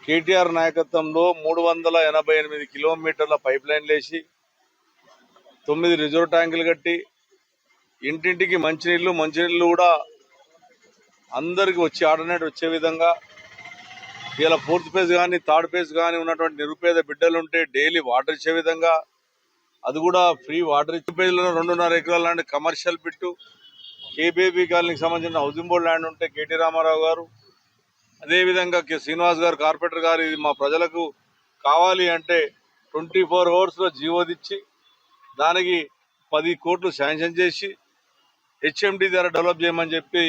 కేటీఆర్ నాయకత్వంలో 388 కిలోమీటర్ల పైప్ లైన్లు వేసి 9 రిజర్వ్ ట్యాంకులు కట్టి ఇంటింటికి మంచినీళ్ళు కూడా అందరికి వచ్చి ఆర్డినేట్ వచ్చే విధంగా ఇలా 4th ఫేజ్ కానీ 3rd ఫేజ్ కానీ ఉన్నటువంటి నిరుపేద బిడ్డలుంటే డైలీ వాటర్ ఇచ్చే విధంగా అది కూడా ఫ్రీ వాటర్ ఇచ్చే పేజ్లో 2.5 ఎకరాల ల్యాండ్ కమర్షియల్ బిట్టు కేబీబీ కాలనీకి సంబంధించిన హౌసింగ్ బోర్డు ల్యాండ్ ఉంటే కేటీ రామారావు గారు, అదేవిధంగా శ్రీనివాస్ గారు కార్పొరేటర్ గారు ఇది మా ప్రజలకు కావాలి అంటే 24 అవర్స్లో జీవోదిచ్చి దానికి 10 కోట్లు శాంక్షన్ చేసి హెచ్ఎండి ద్వారా డెవలప్ చేయమని చెప్పి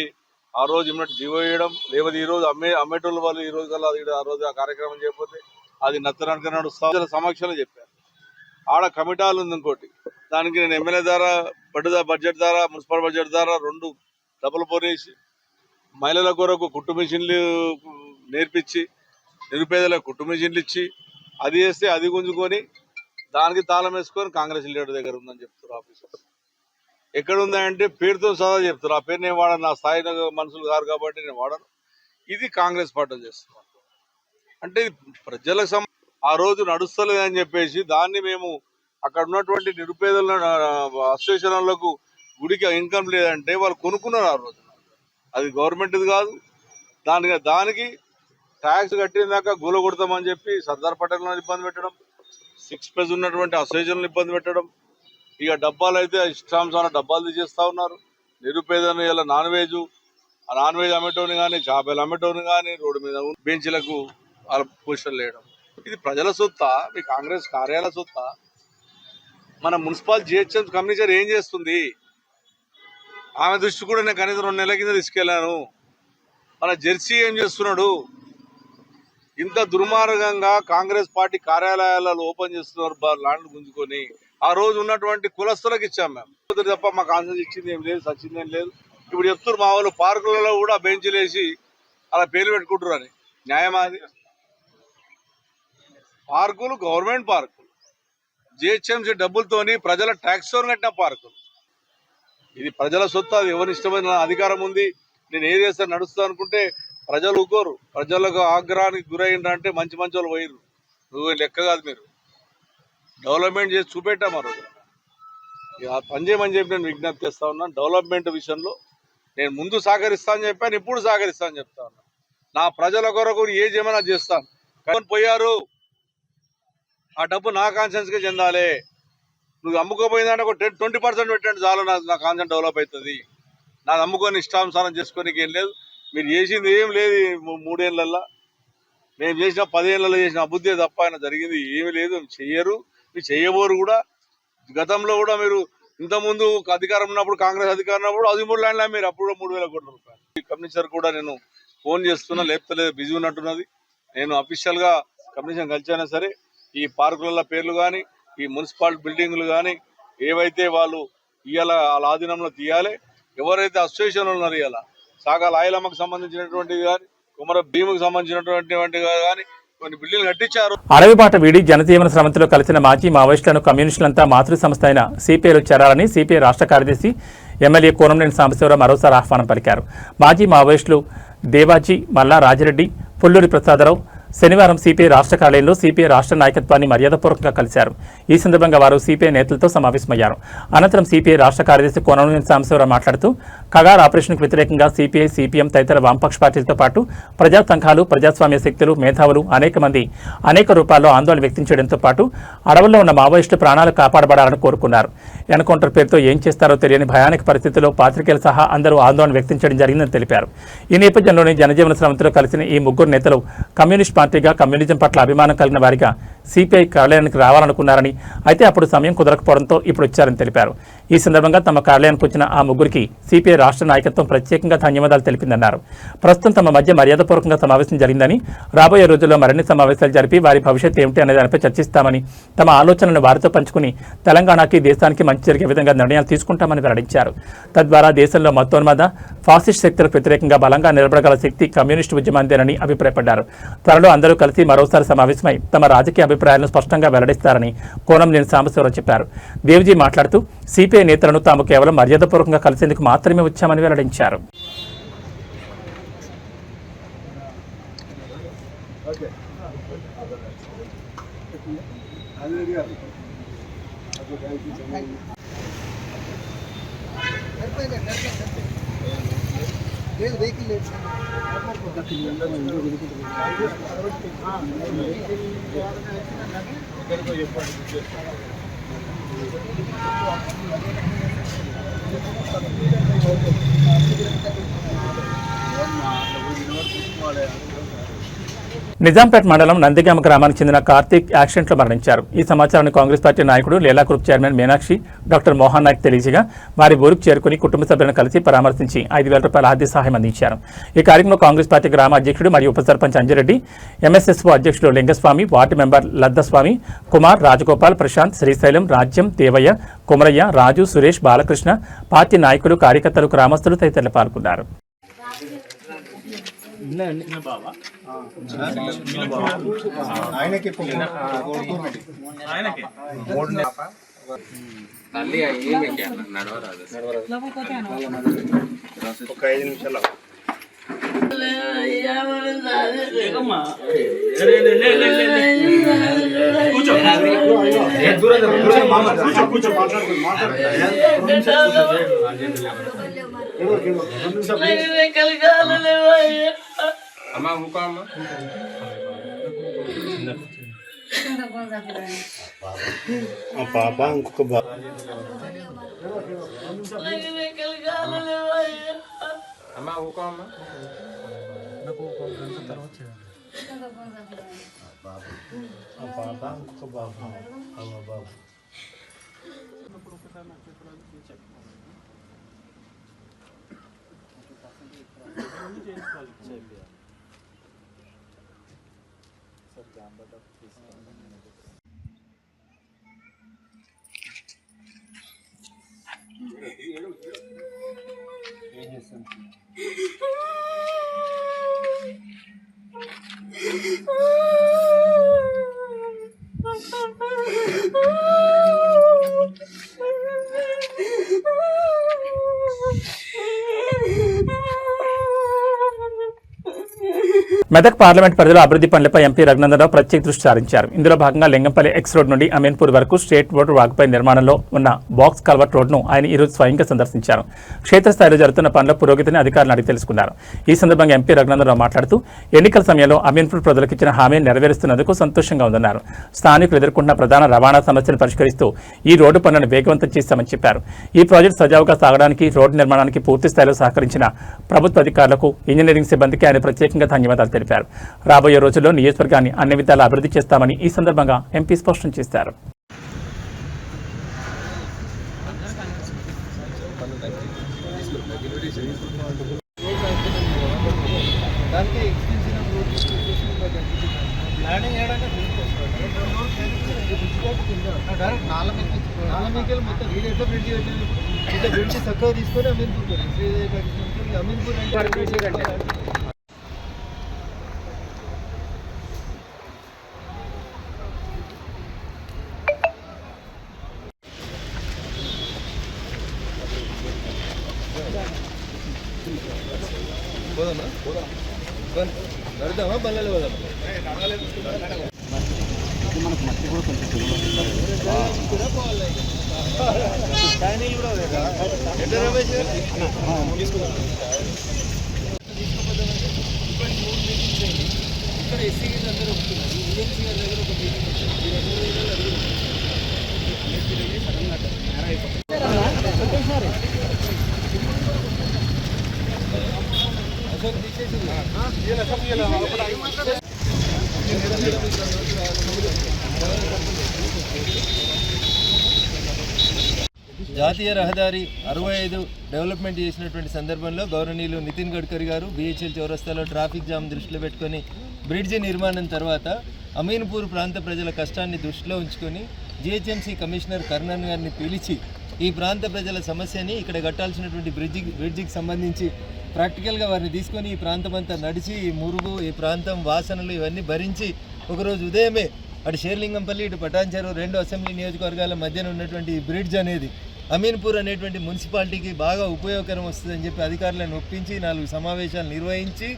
ఆ రోజు ఇమ్మటి జీవో వేయడం. లేకపోతే ఈరోజు అమ్మేటోళ్ళు వాళ్ళు ఈ రోజు కల్లా ఆ రోజు ఆ కార్యక్రమం చేయకపోతే అది నత్తనడక నడుస్తా సమక్షంలో చెప్పారు. ఆడ కమిటాలు ఉంది ఇంకోటి, దానికి నేను ఎమ్మెల్యే ద్వారా బడ్జెట్ ద్వారా మున్సిపల్ బడ్జెట్ ద్వారా 2 డబుల్ పోరేసి మహిళల కొరకు కుట్టు మిషన్లు నేర్పించి నిరుపేదలకు కుట్టు మిషన్లు ఇచ్చి అది వేస్తే అది గుంజుకొని దానికి తాళం వేసుకొని కాంగ్రెస్ లీడర్ దగ్గర ఉందని చెప్తారు ఆఫీసర్. ఎక్కడ ఉందంటే పేరుతో సదా చెప్తారు. ఆ పేరు నేను వాడను, నా స్థాయి మనుషులు కాదు కాబట్టి నేను వాడను. ఇది కాంగ్రెస్ పార్టీలు చేస్తున్నారు. అంటే ప్రజలకు ఆ రోజు నడుస్తలేదని చెప్పేసి దాన్ని మేము అక్కడ ఉన్నటువంటి నిరుపేదల అసోసియేషన్లకు గుడికి ఇన్కమ్ లేదంటే వాళ్ళు కొనుక్కున్నారు ఆ రోజు. అది గవర్నమెంట్ది కాదు. దానికి ట్యాక్స్ కట్టినాక గూల కొడతామని చెప్పి సర్దార్ పటేల్ను ఇబ్బంది పెట్టడం, 6 ఫేజ్ ఉన్నటువంటి అసోసియేషన్లు ఇబ్బంది పెట్టడం. ఇక డబ్బాలు అయితే ఇష్టాంశాన డబ్బాలు తీసేస్తూ ఉన్నారు. నిరుపేదను ఇలా నాన్ వెజ్ అమ్మేటోని కానీ చేపలు అమ్మేటోని కానీ రోడ్డు మీద బెంచ్లకు వాళ్ళ పోస్టర్లు వేయడం. ఇది ప్రజల సొత్తా, మీ కాంగ్రెస్ కార్యాలయ సొత్తా? మన మున్సిపల్ జిహెచ్ఎం కమిషనర్ ఏం చేస్తుంది? ఆమె దృష్టి కూడా నేను కనీసం 2 నెలల కింద తీసుకెళ్లాను. మన జెర్సీ ఏం చేస్తున్నాడు? ఇంత దుర్మార్గంగా కాంగ్రెస్ పార్టీ కార్యాలయాలలో ఓపెన్ చేస్తున్నారు ల్యాండ్ గుంజుకొని. ఆ రోజు ఉన్నటువంటి కులస్తులకు ఇచ్చాం మేము తప్ప మాకు ఆన్సర్ ఇచ్చింది ఏం లేదు, సచ్చింది ఏం లేదు. ఇప్పుడు చెప్తున్నారు మా వాళ్ళు పార్కులలో కూడా బెంచ్లు వేసి అలా పేర్లు పెట్టుకుంటారు అని. న్యాయమా అది? పార్కులు గవర్నమెంట్ పార్కులు, జిహెచ్ఎంసీ డబ్బులతోని ప్రజల ట్యాక్స్ కట్టిన పార్కులు. ఇది ప్రజల సొత్తు. అది ఎవరి ఇష్టమైన అధికారం ఉంది. నేను ఏది చేస్తా నడుస్తా అనుకుంటే ప్రజలు ఊకోరు. ప్రజలకు ఆగ్రహానికి గురైందంటే మంచి వాళ్ళు పోయిరు. నువ్వు లెక్క కాదు, మీరు డెవలప్మెంట్ చేసి చూపెట్టాం. ఆ రోజు పని చేయమని చెప్పి నేను విజ్ఞప్తి చేస్తా ఉన్నాను. డెవలప్మెంట్ విషయంలో నేను ముందు సహకరిస్తా అని చెప్పాను, ఇప్పుడు సహకరిస్తా అని చెప్తా ఉన్నాను. నా ప్రజల కొరకు ఏమైనా చేస్తాను. కానీ పోయారు, ఆ డబ్బు నా కాన్షియన్స్కే చెందాలి. నువ్వు అమ్ముకోపోయిందంటే ఒక 20% పెట్టండి చాలు, నా కాన్షియన్స్ డెవలప్ అవుతుంది. నాకు అమ్ముకొని ఇష్టానుసారం చేసుకోనికి ఏం లేదు. మీరు చేసింది ఏం లేదు 3 ఏళ్ళల్లో. మేము చేసిన 10 ఏళ్ళలో చేసిన అబుద్ధే తప్ప ఆయన జరిగింది ఏమీ లేదు. చెయ్యరు, మీరు చెయ్యబోరు కూడా. గతంలో కూడా మీరు ఇంతకుముందు అధికారం ఉన్నప్పుడు, కాంగ్రెస్ అధికారం ఉన్నప్పుడు 13 ల్యాండ్లు మీరు అప్పుడు 3,000 కోట్ల రూపాయలు. కమిషనర్ కూడా నేను ఫోన్ చేస్తున్నా, లేకపోతే బిజీ ఉన్నట్టున్నది. నేను అఫీషియల్గా కమిషన్ కలిసైనా సరే ఈ పార్కుల పేర్లు కానీ, ఈ మున్సిపాలిటీ బిల్డింగ్లు కానీ ఏవైతే వాళ్ళు ఇవాళ వాళ్ళ ఆధీనంలో తీయాలి. ఎవరైతే అసోసియేషన్లు ఉన్నారో ఇవాళ సాగా లాయలమ్మకు సంబంధించినటువంటివి కానీ, కుమర భీముకు సంబంధించినటువంటి కానీ కొన్ని బిల్డింగ్లు కట్టించారు. అడవిబాట వీడి జనజీవన స్రవంతిలో కలిసిన మాజీ మావోయిస్టులను కమ్యూనిస్టులంతా మాతృ సంస్థ అయిన సిపిఐలో చేరాలని సిపిఐ రాష్ట్ర కార్యదర్శి ఎమ్మెల్యే కోనంనేని సాంబశివరావు మరోసారి ఆహ్వానం పలికారు. మాజీ మావోయిస్టులు దేవాజీ, మల్లా రాజిరెడ్డి, పుల్లూరి ప్రసాదరావు శనివారం సిపిఐ రాష్ట్ర కార్యాలయంలో సిపిఐ రాష్ట్ర నాయకత్వాన్ని మర్యాదపూర్వకంగా కలిశారు. ఈ సందర్భంగా వారు సిపిఐ నేతలతో సమావేశమయ్యారు. అనంతరం సిపిఐ రాష్ట్ర కార్యదర్శి కోనంనేని సాంబశివరావు మాట్లాడుతూ కగార్ ఆపరేషన్కు వ్యతిరేకంగా సిపిఐ, సిపిఎం తదితర వామపక్ష పార్టీలతో పాటు ప్రజా సంఘాలు, ప్రజాస్వామ్య శక్తులు, మేధావులు అనేక మంది అనేక రూపాల్లో ఆందోళన వ్యక్తం చేయడంతో పాటు అడవుల్లో ఉన్న మావోయిస్టు ప్రాణాలు కాపాడబడాలని కోరుకున్నారు. ఎన్కౌంటర్ పేరుతో ఏం చేస్తారో తెలియని భయానక పరిస్థితుల్లో పాత్రికేయులు సహా అందరూ ఆందోళన వ్యక్తం చేయడం జరిగిందని తెలిపారు. ఈ నేపథ్యంలోనే జనజీవన స్రవంతిలో కలిసిన ఈ ముగ్గురు నేతలు కమ్యూనిస్ట్ పార్టీగా, కమ్యూనిజం పట్ల అభిమానం కలిగిన వారిగా సిపిఐ కార్యాలయానికి రావాలనుకున్నారని, అయితే అప్పుడు సమయం కుదరకపోవడంతో ఇప్పుడు వచ్చారని తెలిపారు. ఈ సందర్భంగా తమ కార్యాలయానికి వచ్చిన ఆ ముగ్గురికి సిపిఐ రాష్ట్ర నాయకత్వం ప్రత్యేకంగా ధన్యవాదాలు తెలిపిందన్నారు. ప్రస్తుతం తమ మధ్య మర్యాదపూర్వకంగా సమావేశం జరిగిందని, రాబోయే రోజుల్లో మరిన్ని సమావేశాలు జరిపి వారి భవిష్యత్తు ఏమిటి అనే దానిపై చర్చిస్తామని, తమ ఆలోచనలను వారితో పంచుకుని తెలంగాణకి, దేశానికి మంచి జరిగే విధంగా నిర్ణయాలు తీసుకుంటామని వెల్లడించారు. తద్వారా దేశంలో మతోన్మాద, ఫాసిస్ట్ శక్తులకు వ్యతిరేకంగా బలంగా నిలబడగల శక్తి కమ్యూనిస్టు ఉద్యమాందేనని అభిప్రాయపడ్డారు. త్వరలో అందరూ కలిసి మరోసారి సమావేశమై తమ రాజకీయ అభిప్రాయాలను స్పష్టంగా వెల్లడిస్తారని కోనంనేని సాంబశివరావు చెప్పారు. దేవ్జీ మాట్లాడుతూ సిపిఐ నేతలను తాము కేవలం మర్యాదపూర్వకంగా కలిసేందుకు మాత్రమే వచ్చామని వెల్లడించారు. నిజాంపేట మండలం నందిగామ గ్రామానికి చెందిన కార్తీక్ యాక్సిడెంట్లో మరణించారు. ఈ సమాచారాన్ని కాంగ్రెస్ పార్టీ నాయకుడు లేలా group chairman Meenakshi, doctor Mohan Nayak తెలియజేయగా వారి ఊరికి చేరుకుని కుటుంబ సభ్యులను కలిసి పరామర్శించి 5,000 రూపాయల ఆర్థిక సహాయం అందించారు. ఈ కార్యక్రమంలో కాంగ్రెస్ పార్టీ గ్రామ అధ్యక్షుడు మరియు ఉప సర్పంచ్ అంజిరెడ్డి, ఎంఎస్ఎస్ఓ అధ్యక్షుడు లింగస్వామి, వార్డు మెంబర్ లద్దస్వామి, కుమార్, రాజగోపాల్, ప్రశాంత్, శ్రీశైలం, రాజ్యం, దేవయ్య, కుమరయ్య, రాజు, సురేష్, బాలకృష్ణ, పార్టీ నాయకులు, కార్యకర్తలు, గ్రామస్తులు తదితరులు పాల్గొన్నారు. ఒక 5 నిమిషాలు పాప ఇంకొక బాబు మెదక్ పార్లమెంట్ పరిధిలో అభివృద్ధి పనులపై ఎంపీ రఘునందనరావు ప్రత్యేక దృష్టి సారించారు. ఇందులో భాగంగా లింగంపల్లి ఎక్స్ రోడ్ నుండి అమీన్పూర్ వరకు స్టేట్ రోడ్ వాక్పై నిర్మాణంలో ఉన్న బాక్స్ కల్వర్ట్ రోడ్ను ఆయన ఈరోజు స్వయంగా సందర్శించారు. క్షేత్రస్థాయిలో జరుగుతున్న పనుల పురోగతిని అధికారులను అడిగి తెలుసుకున్నారు. ఈ సందర్భంగా ఎంపీ రఘునందనరావు మాట్లాడుతూ ఎన్నికల సమయంలో అమీన్పూర్ ప్రజలకు ఇచ్చిన హామీని నెరవేరుస్తున్నందుకు సంతోషంగా ఉందన్నారు. స్థానికులు ఎదుర్కొంటున్న ప్రధాన రవాణా సమస్యను పరిష్కరిస్తూ ఈ రోడ్డు పనులను వేగవంతం చేస్తామని చెప్పారు. ఈ ప్రాజెక్టు సజావుగా సాగడానికి రోడ్డు నిర్మాణానికి పూర్తి స్థాయిలో సహకరించిన ప్రభుత్వ అధికారులకు, ఇంజనీరింగ్ సిబ్బందికి ఆయన ప్రత్యేకంగా ధన్యవాదాలు తెలిపారు. రాబోయే రోజుల్లో నియోజకవర్గాన్ని అన్ని విధాలా అభివృద్ధి చేస్తామని ఈ సందర్భంగా ఎంపీ స్పష్టం చేశారు. చక్కగా తీసుకొని అమీన్పూర్ నడుద్దామా బల్లలు పోదాం. ఇక్కడ ఎస్సీ అందరూ వస్తున్నారు. ఈఎన్సీ గారి దగ్గర ఒక మీటింగ్ అశోక్ తీసేసి జాతీయ రహదారి 65 డెవలప్మెంట్ చేసినటువంటి సందర్భంలో గౌరవనీయులు నితిన్ గడ్కరీ గారు బిహెచ్ఎల్ చౌరస్తాలో ట్రాఫిక్ జామ్ దృష్టిలో పెట్టుకొని బ్రిడ్జి నిర్మాణం తర్వాత అమీన్పూర్ ప్రాంత ప్రజల కష్టాన్ని దృష్టిలో ఉంచుకొని జిహెచ్ఎంసీ కమిషనర్ కర్ణన్ గారిని పిలిచి ఈ ప్రాంత ప్రజల సమస్యని ఇక్కడ కట్టాల్సినటువంటి బ్రిడ్జికి సంబంధించి ప్రాక్టికల్గా వారిని తీసుకొని ఈ ప్రాంతం అంతా నడిచి ఈ మురుగు, ఈ ప్రాంతం వాసనలు ఇవన్నీ భరించి ఒకరోజు ఉదయమే అటు షేర్లింగంపల్లి ఇటు పటాన్చెరు 2 అసెంబ్లీ నియోజకవర్గాల మధ్యన ఉన్నటువంటి ఈ బ్రిడ్జ్ అనేది అమీన్పూర్ అనేటువంటి మున్సిపాలిటీకి బాగా ఉపయోగకరం వస్తుందని చెప్పి అధికారులను ఒప్పించి 4 సమావేశాలు నిర్వహించి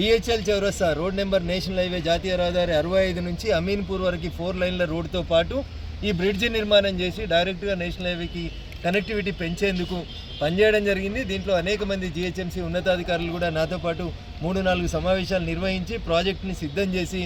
బిహెచ్ఎల్ చౌరస్తా రోడ్ నెంబర్ నేషనల్ హైవే జాతీయ రహదారి 65 నుంచి అమీన్పూర్ వరకు 4 లైన్ల రోడ్డుతో పాటు ఈ బ్రిడ్జి నిర్మాణం చేసి డైరెక్ట్గా నేషనల్ హైవేకి కనెక్టివిటీ పెంచేందుకు పనిచేయడం జరిగింది. దీంట్లో అనేక మంది జిహెచ్ఎంసీ ఉన్నతాధికారులు కూడా నాతో పాటు 3-4 సమావేశాలు నిర్వహించి ప్రాజెక్టుని సిద్ధం చేసి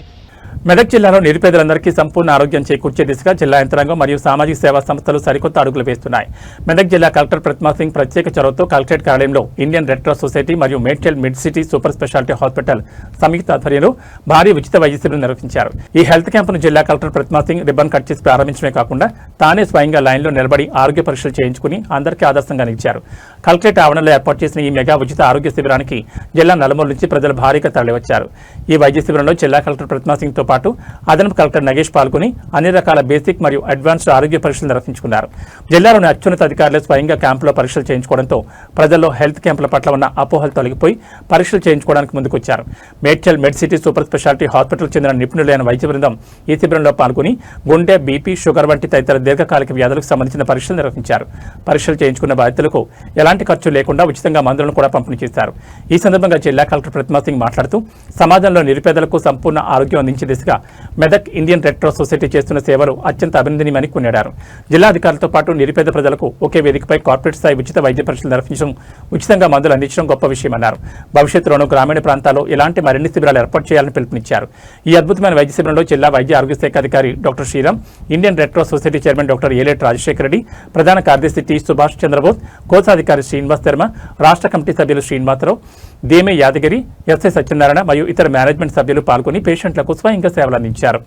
మెదక్ జిల్లాలో నిరుపేదలందరికీ సంపూర్ణ ఆరోగ్యం చేకూర్చే దిశగా జిల్లా యంత్రాంగం మరియు సామాజిక సేవా సంస్థలు సరికొత్త అడుగులు వేస్తున్నాయి. మెదక్ జిల్లా కలెక్టర్ ప్రతిమా సింగ్ ప్రత్యేక చొరవతో కలెక్టరేట్ కార్యాలయంలో ఇండియన్ రెడ్ క్రాస్ సొసైటీ మరియు Medchal mid city super speciality hospital సంయుక్త ఆధ్వర్యంలో భారీ ఉచిత వైద్య శిబిరం నిర్వహించారు. ఈ హెల్త్ క్యాంపును జిల్లా collector Pratima Singh ribbon cut చేసి ప్రారంభించడమే కాకుండా తానే స్వయంగా లైన్లో నిలబడి ఆరోగ్య పరీక్షలు చేయించుకుని అందరికీ ఆదర్శంగా నిలిచారు. కలెక్టరేట్ ఆవరణలో ఏర్పాటు చేసిన ఈ మెగా ఉచిత ఆరోగ్య శిబిరానికి జిల్లా నలుమూల నుంచి ప్రజలు భారీగా తరలివచ్చారు. ఈ వైద్య శిబిరంలో జిల్లా కలెక్టర్ ప్రతిమా సింగ్ తో పాటు అదనపు కలెక్టర్ నగేష్ పాల్గొని అన్ని రకాల బేసిక్ మరియు అడ్వాన్స్డ్ ఆరోగ్య పరీక్షలు నిర్వహించుకున్నారు. జిల్లాలోని అత్యున్నత అధికారులు స్వయంగా క్యాంపులో పరీక్షలు చేయించుకోవడంతో ప్రజల్లో హెల్త్ క్యాంపుల పట్ల ఉన్న అపోహలు తొలగిపోయి పరీక్షలు చేయించుకోవడానికి ముందుకొచ్చారు. మేడ్చల్ మెడ్ సిటీ సూపర్ స్పెషాలిటీ హాస్పిటల్ చెందిన నిపుణులైన వైద్య బృందం ఈ శిబిరంలో పాల్గొని గుండె, బీపీ, షుగర్ వంటి తదితర దీర్ఘకాలిక వ్యాధులకు సంబంధించిన పరీక్షలు నిర్వహించారు. పరీక్షలు చేయించుకున్న బాధితులకు ఎలాంటి ఖర్చు లేకుండా ఉచితంగా మందులను కూడా పంపిణీ చేశారు. ఈ సందర్భంగా జిల్లా కలెక్టర్ ప్రతిమా సింగ్ మాట్లాడుతూ సమాజంలో నిరుపేదలకు సంపూర్ణ ఆరోగ్యం అందించే దిశగా Medak Indian red cross society చేస్తున్న సేవలు అత్యంత అభినందనీయమని కొనియాడారు. జిల్లా అధికారులతో పాటు నిరుపేద ప్రజలకు ఒకే వేదికపై కార్పొరేట్ స్థాయి ఉచిత వైద్య పరీక్షలు నిర్వహించడం, ఉచితంగా మందులు అందించడం గొప్ప విషయమన్నారు. భవిష్యత్తులోనూ గ్రామీణ ప్రాంతాల్లో ఇలాంటి మరిన్ని శిబిరాలు ఏర్పాటు చేయాలని పిలుపునిచ్చారు. ఈ అద్భుతమైన వైద్య శిబిరంలో జిల్లా వైద్య ఆరోగ్య శాఖ అధికారి doctor Sriram, Indian red cross society chairman doctor Eleti Rajasekhara Reddy, ప్రధాన కార్యదర్శి టి సుభాష్ చంద్రబోస్, కోశాధికారి శ్రీనివాస్ శర్మ, రాష్ట్ర కమిటీ సభ్యులు శ్రీనివాసరావు, దేమే యాదగిరి, ఎస్ఐ సత్యనారాయణ మరియు ఇతర మేనేజ్మెంట్ సభ్యులు పాల్గొని పేషెంట్లకు స్వయంగా సేవలు అందించారు.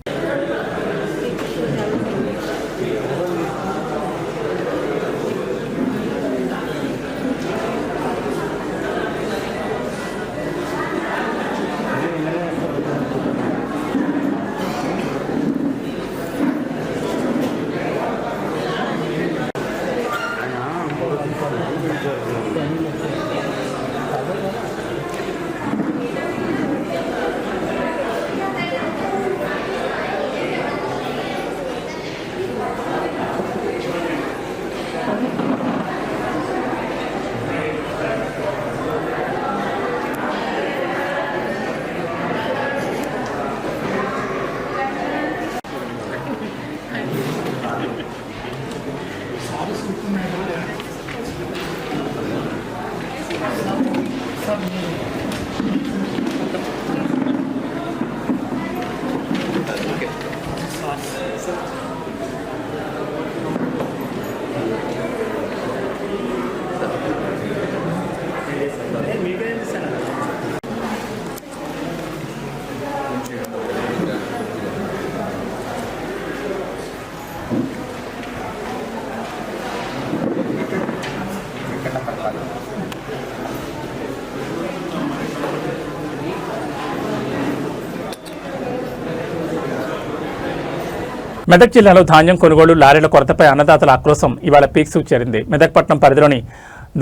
మెదక్ జిల్లాలో ధాన్యం కొనుగోలు లారీల కొరతపై అన్నదాతల ఆక్రోశం ఇవాళ పీక్స్ చేరింది. మెదక్ పట్టణం పరిధిలోని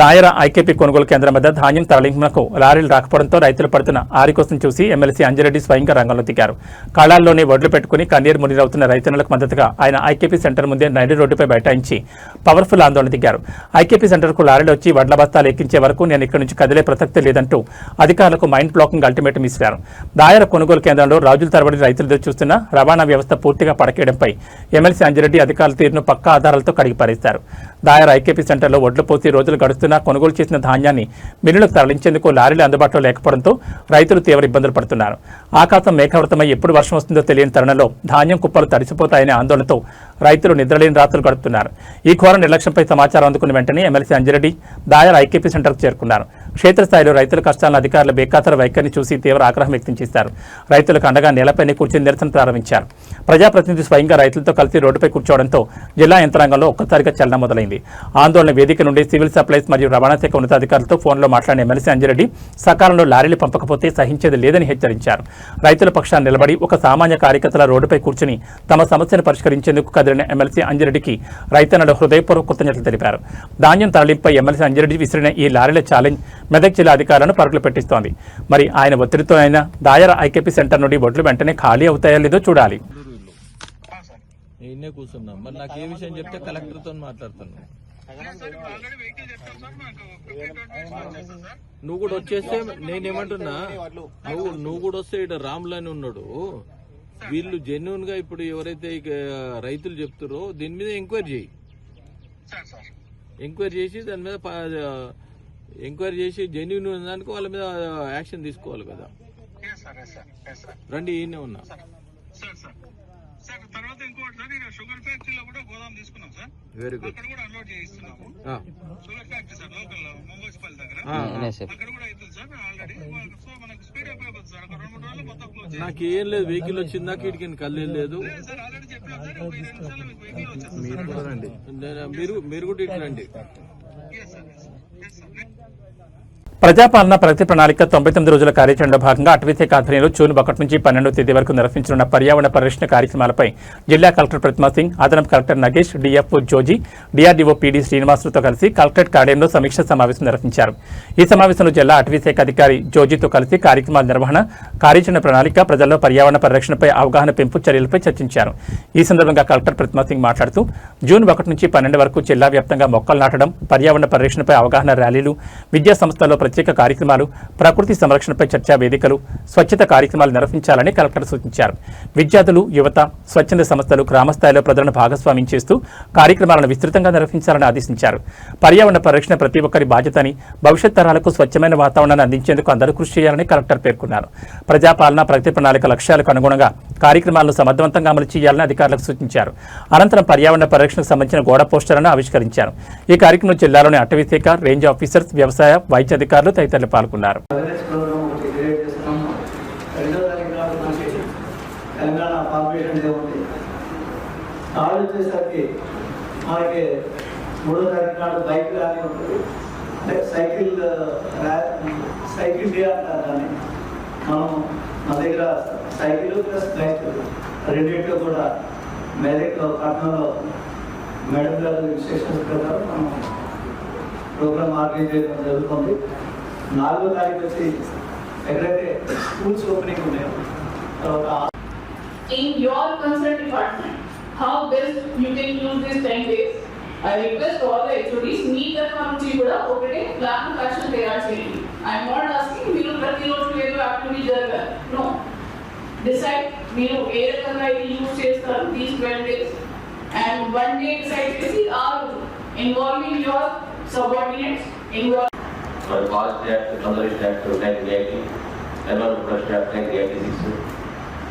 దాయర ఐకేపీ కొనుగోలు కేంద్రం వద్ద ధాన్యం తరలింపునకు లారీలు రాకపోవడంతో రైతులు పడుతున్న ఆరి కోసం చూసి ఎమ్మెల్సీ అంజిరెడ్డి స్వయంగా రంగంలో దిగారు. కళాల్లోనే వడ్లు పెట్టుకుని కన్నీరు మునిరవుతున్న రైతన్నులకు మద్దతుగా ఆయన ఐకేపీ సెంటర్ ముందే నడి రోడ్డుపై బైఠాయించి పవర్ఫుల్ ఆందోళన దిగారు. ఐకేపీ సెంటర్కు లారీలు వచ్చి వడ్ల బస్తాలు ఎక్కించే వరకు నేను ఇక్కడి నుంచి కదిలే ప్రసక్తి లేదంటూ అధికారులకు మైండ్ బ్లాకింగ్ అల్టిమేటం ఇచ్చారు. దాయర కొనుగోలు కేంద్రంలో రాజుల తరబడి రైతులు చూస్తున్న రవాణా వ్యవస్థ పూర్తిగా పడకేయడంపై ఎమ్మెల్సీ అంజిరెడ్డి అధికారుల తీరును పక్కా ఆధారాలతో కడిగి పారేశారు. దాయర ఐకేపీ సెంటర్లో వడ్లు పోసి రోజులు గడుస్తున్నా కొనుగోలు చేసిన ధాన్యాన్ని మిల్లులకు తరలించేందుకు లారీలు అందుబాటులో లేకపోవడంతో రైతులు తీవ్ర ఇబ్బందులు పడుతున్నారు. ఆకాశం మేఘావృతమై ఎప్పుడు వర్షం వస్తుందో తెలియని తరుణంలో ధాన్యం కుప్పలు తడిసిపోతాయనే ఆందోళనతో రైతులు నిద్రలేని రాత్రులు గడుపుతున్నారు. ఈ ఘోర నిర్లక్ష్యంపై సమాచారం అందుకున్న వెంటనే ఎమ్మెల్సీ అంజిరెడ్డి దాయర ఐకేపీ సెంటర్కు చేరుకున్నారు. క్షేత్రస్థాయిలో రైతుల కష్టాలను అధికారుల బేఖాతరు వైఖరిని చూసి తీవ్ర ఆగ్రహం వ్యక్తం చేశారు. రైతులకు అండగా నేలపైనే కూర్చుని నిరసన ప్రారంభించారు. ప్రజాప్రతినిధి స్వయంగా రైతులతో కలిసి రోడ్డుపై కూర్చోవడంతో జిల్లా యంత్రాంగంలో ఒక్కసారిగా చలనం మొదలైంది. ఆందోళన వేదిక నుండి సివిల్ సప్లైస్ మరియు రవాణా శాఖ ఉన్నతాధికారులతో ఫోన్లో మాట్లాడిన ఎమ్మెల్సీ అంజిరెడ్డి సకాలంలో లారీలు పంపకపోతే సహించేది లేదని హెచ్చరించారు. రైతుల పక్షాన్ని నిలబడి ఒక సామాన్య కార్యకర్తల రోడ్డుపై కూర్చుని తమ సమస్యను పరిష్కరించేందుకు కదిలిన ఎమ్మెల్సీ అంజిరెడ్డికి రైతన్నలు హృదయపూర్వక కృతజ్ఞతలు తెలిపారు. ధాన్యం తరలింపుపై ఎమ్మెల్సీ అంజిరెడ్డి విసిరిన ఈ లారీల ఛాలెంజ్ మెదక్ జిల్లా అధికారులను పరుగులు పెట్టిస్తోంది. మరి ఆయన ఒత్తిడితో అయినా దాయర ఐకేపీ సెంటర్ నుండి వడ్లు వెంటనే ఖాళీ అవుతాయో లేదో చూడాలి. నేనే కూర్చున్నా, మరి నాకు ఏ విషయం చెప్తే కలెక్టర్తో మాట్లాడుతున్నా. నువ్వు కూడా వచ్చేస్తే నేనేమంటున్నా, నువ్వు కూడా వస్తే ఇక్కడ రాములని ఉన్నాడు. వీళ్ళు జెన్యున్ గా ఇప్పుడు ఎవరైతే రైతులు చెప్తారో దీని మీద ఎంక్వైరీ చేయి. ఎంక్వైరీ చేసి దాని మీద ఎంక్వైరీ చేసి జెన్యున్ దానికి వాళ్ళ మీద యాక్షన్ తీసుకోవాలి కదా. రండి, ఈయనే ఉన్నా. తర్వాత ఇంకోటి సార్, ఇక్కడ షుగర్ ఫ్యాక్టరీలో కూడా గోదాం తీసుకున్నాం సార్. Very good. అక్కడ కూడా అన్లోడ్ చేయిస్తున్నాము. Sugar factory sir, local Mangospalli దగ్గర అక్కడ కూడా అవుతుంది సార్ ఆల్రెడీ. సో మనకు స్పీడ్ అప్ అయిపోతుంది సార్. ఒక 2-3 రోజులు మొత్తం క్లోజ్. నాకేం లేదు, వెహికల్ వచ్చిందా ఇటుకి కళ్ళు లేదు సార్. ఆల్రెడీ చెప్పాం సార్, 20 నిమిషాల్లో మీకు వెహికల్ వచ్చేస్తుంది. మీరు కూడా రండి, మీరు కూడా ఇటు రండి. ప్రజాపాలన ప్రగతి ప్రణాళిక 99 రోజుల కార్యాచరణలో భాగంగా అటవీశాఖ ఆధ్వర్యంలో జూన్ 1 నుంచి 12వ తేదీ వరకు నిర్వహించనున్న పర్యావరణ పరిరక్షణ కార్యక్రమాలపై జిల్లా కలెక్టర్ ప్రతిమా సింగ్, అదనపు collector Nagesh, DFO Joji, DRDO PD శ్రీనివాసులతో కలిసి కలెక్టరేట్ కార్యాలయంలో సమీక్ష సమావేశం నిర్వహించారు. ఈ సమావేశంలో జిల్లా అటవీశాఖ అధికారి జోజీతో కలిసి కార్యక్రమాల నిర్వహణ, కార్యాచరణ ప్రణాళిక, ప్రజల్లో పర్యావరణ పరిరక్షణపై అవగాహన పెంపు చర్యలపై చర్చించారు. ఈ సందర్భంగా కలెక్టర్ ప్రతిమా సింగ్ మాట్లాడుతూ జూన్ 1 నుంచి 12 వరకు జిల్లా వ్యాప్తంగా మొక్కలు నాటడం, పర్యావరణ పరిరక్షణపై అవగాహన ర్యాలీలు, విద్యా సంస్థల్లో ప్రత్యేక కార్యక్రమాలు, ప్రకృతి సంరక్షణపై చర్చా వేదికలు, స్వచ్ఛత కార్యక్రమాలు నిర్వహించాలని కలెక్టర్ సూచించారు. విద్యార్థులు, యువత, స్వచ్ఛంద సంస్థలు గ్రామస్థాయిలో ప్రజలను భాగస్వామ్యం చేస్తూ కార్యక్రమాలను విస్తృతంగా నిర్వహించాలని ఆదేశించారు. పర్యావరణ పరిరక్షణ ప్రతి ఒక్కరి బాధ్యతని, భవిష్యత్ తరాలకు స్వచ్ఛమైన వాతావరణాన్ని అందించేందుకు అందరూ కృషి చేయాలని కలెక్టర్ పేర్కొన్నారు. ప్రజాపాలన ప్రగతి ప్రణాళిక లక్ష్యాలకు అనుగుణంగా కార్యక్రమాలను సమర్థవంతంగా అమలు చేయాలని అధికారులకు సూచించారు. అనంతరం పర్యావరణ పరిరక్షణకు సంబంధించిన గోడ పోస్టర్లను ఆవిష్కరించారు. ఈ కార్యక్రమంలో జిల్లాలోని అటవీశాఖ, రేంజ్ ఆఫీసర్స్, వ్యవసాయ, వైద్య అధికారులు తదితరులు పాల్గొన్నారు. తెలంగాణ పాపులేషన్ ఏముంది ఆలోచించేసరికి మనకి 3వ తారీఖు నాడు బైక్ ర్యాలీ ఉంటుంది. అంటే సైకిల్ డే అంటారు దాన్ని. మనం మన దగ్గర సైకిల్ ప్లస్ బైక్ రెండింటిలో కూడా మెదక్ పట్టణంలో మేడం గారు ఇన్స్ట్రక్షన్స్ ప్రకారం మనం ప్రోగ్రామ్ ఆర్గనైజ్ చేయడం జరుగుతుంది. 4వ తారీఖు వచ్చి ఎక్కడైతే స్కూల్స్ ఓపెనింగ్ ఉన్నాయో తర్వాత in your concerned department how best you can use these 10 days. I request all the HODs meet the committee kuda okate plan action tayar cheyandi. I am not asking meeru prati roju edo activity jaragali. No, decide meeru ఏ రకంగా ఇది use చేస్తారు these 12 days and one day decide చేసి involving your subordinates, Forest Act, Conservation Act 1980, Environment Protection Act 1986.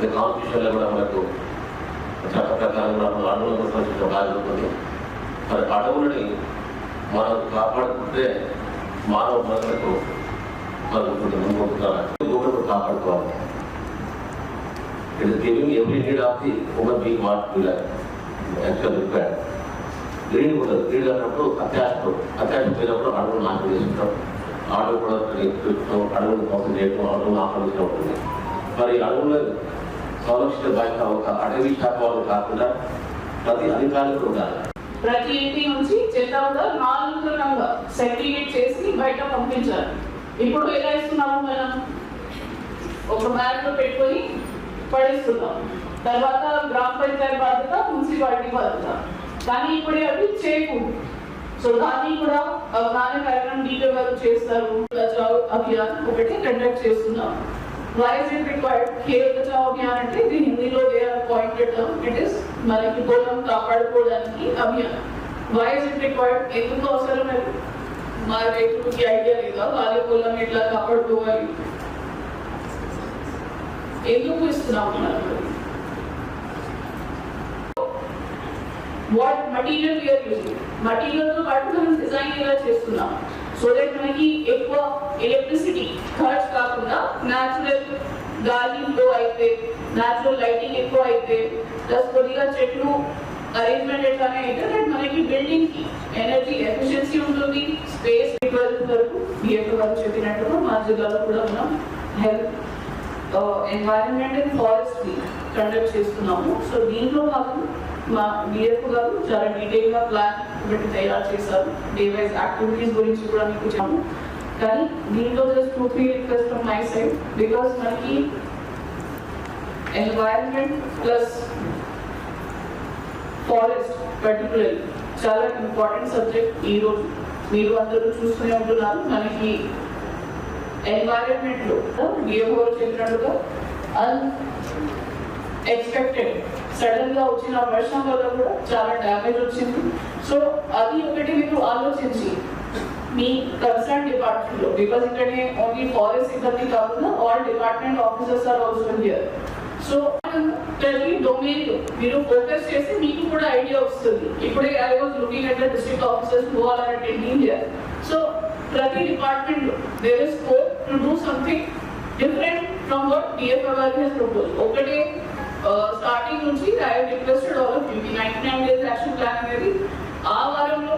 The Constitution level మనకు చట్ట ప్రకారంగా మనం అడవులకు సంబంధించిన బాధ్యత ఉంటుంది. మరి అడవులని మనం కాపాడుకుంటే మానవ మనుగడకు మనకు ముందుకు కాపాడుకోవాలి. It is giving every need of the human being what we like, actually required. Green ఉండదు. గ్రీన్ అన్నప్పుడు అత్యాశం పోయినప్పుడు అడవులు నాశనం చేసుకుంటాం. అడవులు కూడా అడవులు మోసం చేయడం, అడవులు ఆక్రమించడం ఉంటుంది. మరి అడవుల సంరక్షణ బాధ్యత ఒక అటవీ శాఖ వాళ్ళు కాకుండా ప్రతి అధికారులు ఉండాలి. ప్రతి ఇంటి నుంచి చెత్త కూడా 4 రకాలుగా సెగ్రిగేట్ చేసి బయట పంపించాలి. ఇప్పుడు ఎలా ఇస్తున్నాము మనం? ఒక బ్యాగ్ లో పెట్టుకొని పడేస్తున్నాం. తర్వాత గ్రామ పంచాయతీ బాధ్యత, మున్సిపాలిటీ బాధ్యత. కానీ ఇప్పుడు అవి చేయకూడదు. సో దాన్ని కూడా అవగాహన కార్యక్రమం డీపీ గారు చేస్తారు. బచావ్ అభియాన్ ఒకటి కండక్ట్ చేస్తున్నాం. Why is it required? Khel Bachao Abhiyan అంటే ఇది హిందీలో they are pointed term. It is మనకి పొలం కాపాడుకోవడానికి Abhiyan. Why is it required? ఎందుకు అవసరం? మా రైతులకి ఐడియా లేదా వాళ్ళ పొలం ఎట్లా కాపాడుకోవాలి? ఎందుకు ఇస్తున్నాము మనం? What material we are using? Material తో పాటు మనం డిజైన్ ఎలా చేస్తున్నాం? సో దట్ మనకి ఎక్కువ ఎలక్ట్రిసిటీ ఖర్చు కాకుండా న్యాచురల్ గాలి ఫ్లో అయితే, న్యాచురల్ లైటింగ్ ఎక్కువ అయితే, ప్లస్ కొద్దిగా చెట్లు అరేంజ్మెంట్ ఎట్లానే అయితే మనకి బిల్డింగ్ కి ఎనర్జీ ఎఫిషియన్సీ ఉంటుంది. స్పేస్ 12 వరకు బిఎఫ్ గారు చెప్పినట్టుగా మా జిల్లాలో కూడా మనం health environment and forest conduct చేస్తున్నాము. సో దీంట్లో మాకు మా బిఎఫ్ గారు చాలా డీటెయిల్ గా ప్లాన్ ఒకటి తయారు చేశారు. డే వైజ్ యాక్టివిటీస్ గురించి కూడా మీకు చెప్పాము. కానీ దీంట్లో just 2-3 request from my side. Because మనకి ఎన్వైరన్మెంట్ ప్లస్ ఫారెస్ట్ పర్టికులర్లీ చాలా ఇంపార్టెంట్ సబ్జెక్ట్. ఈరోజు మీరు అందరూ చూస్తూనే ఉంటున్నారు. మనకి ఎన్వైరన్మెంట్ లో బిఎఫ్ గారు చెప్పినట్టుగా ఎక్స్పెక్టెడ్ సడన్ గా వచ్చిన వర్షం వల్ల కూడా చాలా డ్యామేజ్ వచ్చింది. సో అది ఒకటి మీరు ఆలోచించి మీ కన్సర్న్ డిపార్ట్మెంట్ లో, బికాస్ ఇక్కడే ఓన్లీ ఫారెస్ట్ ఇబ్బంది కాకుండా all department officers are also here. So ప్రతి డొమైన్ లో మీరు ఫోకస్ చేసి మీకు కూడా ఐడియా వస్తుంది. ఇప్పుడే I was looking at the district officers who are attending here. So ప్రతి డిపార్ట్మెంట్ లో there is scope to do something different from what DFR has proposed. ఒకటే స్టార్టింగ్ నుంచి I have requested all of you 99 days action plan అనేది ఆ వారంలో.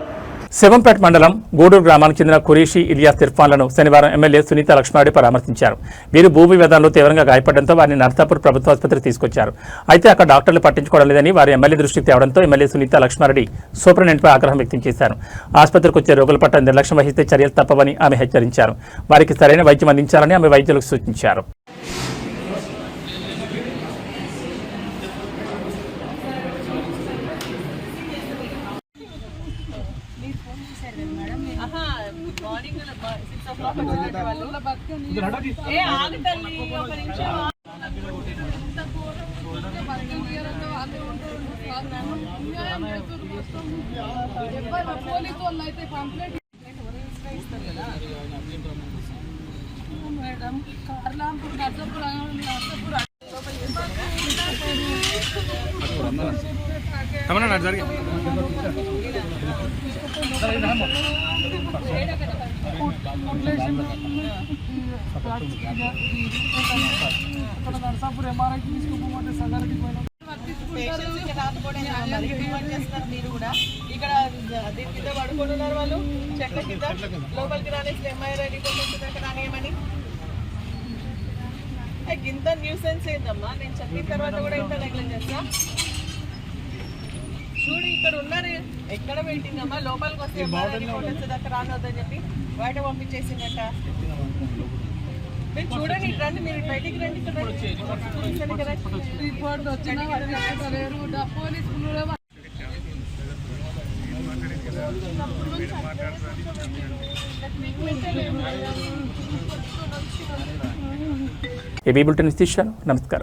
శివంపేట మండలం గూడూరు గ్రామానికి చెందిన ఖురీషి ఇలియాస్ ఇర్ఫాన్లను శనివారం ఎమ్మెల్యే సునీత లక్ష్మారెడ్డి పరామర్శించారు. వీరు భూ వివాదంలో తీవ్రంగా గాయపడడంతో వారిని నర్సాపూర్ ప్రభుత్వ ఆసుపత్రికి తీసుకొచ్చారు. అయితే అక్కడ డాక్టర్లు పట్టించుకోవడం లేదని వారు ఎమ్మెల్యే దృష్టికి తేవడంతో ఎమ్మెల్యే సునీత లక్ష్మారెడ్డి సూపరింటెండెంట్పై ఆగ్రహం వ్యక్తం చేశారు. ఆసుపత్రికి వచ్చే రోగుల పట్ల నిర్లక్ష్యం వహిస్తే చర్యలు తప్పవని ఆమె హెచ్చరించారు. వారికి సరైన వైద్యం అందించాలని ఆమె వైద్యులకు సూచించారు. మేడం కార్లాంపూర్ నర్సాపూర్ నర్సాపూర్ ఎంఆర్ఐ తీసుకుపోమంటే సగారికి పోయినా మీరు కూడా ఇక్కడ దీని కింద పడుకుంటున్నారు. వాళ్ళు చెట్ల కింద లోపలికి రానేసి ఎంఐఆర్ రానియమని ఇంత న్యూసెన్స్ ఏందమ్మా. నేను చెప్పిన తర్వాత కూడా ఇంత నెగ్లెక్ట్ చేస్తా. చూడు ఇక్కడ ఉన్నారు, ఎక్కడ వెయిటింగ్ అమ్మా. లోపలికి వస్తే వచ్చేదాకా రానొద్దని చెప్పి బయట పంపించేసిందట. మీరు చూడండి, ఇటు రండి, మీరు బయటికి రండి. ఇక్కడ ఏబీ బులెటిన్ ఇస్తాను. నమస్కారం.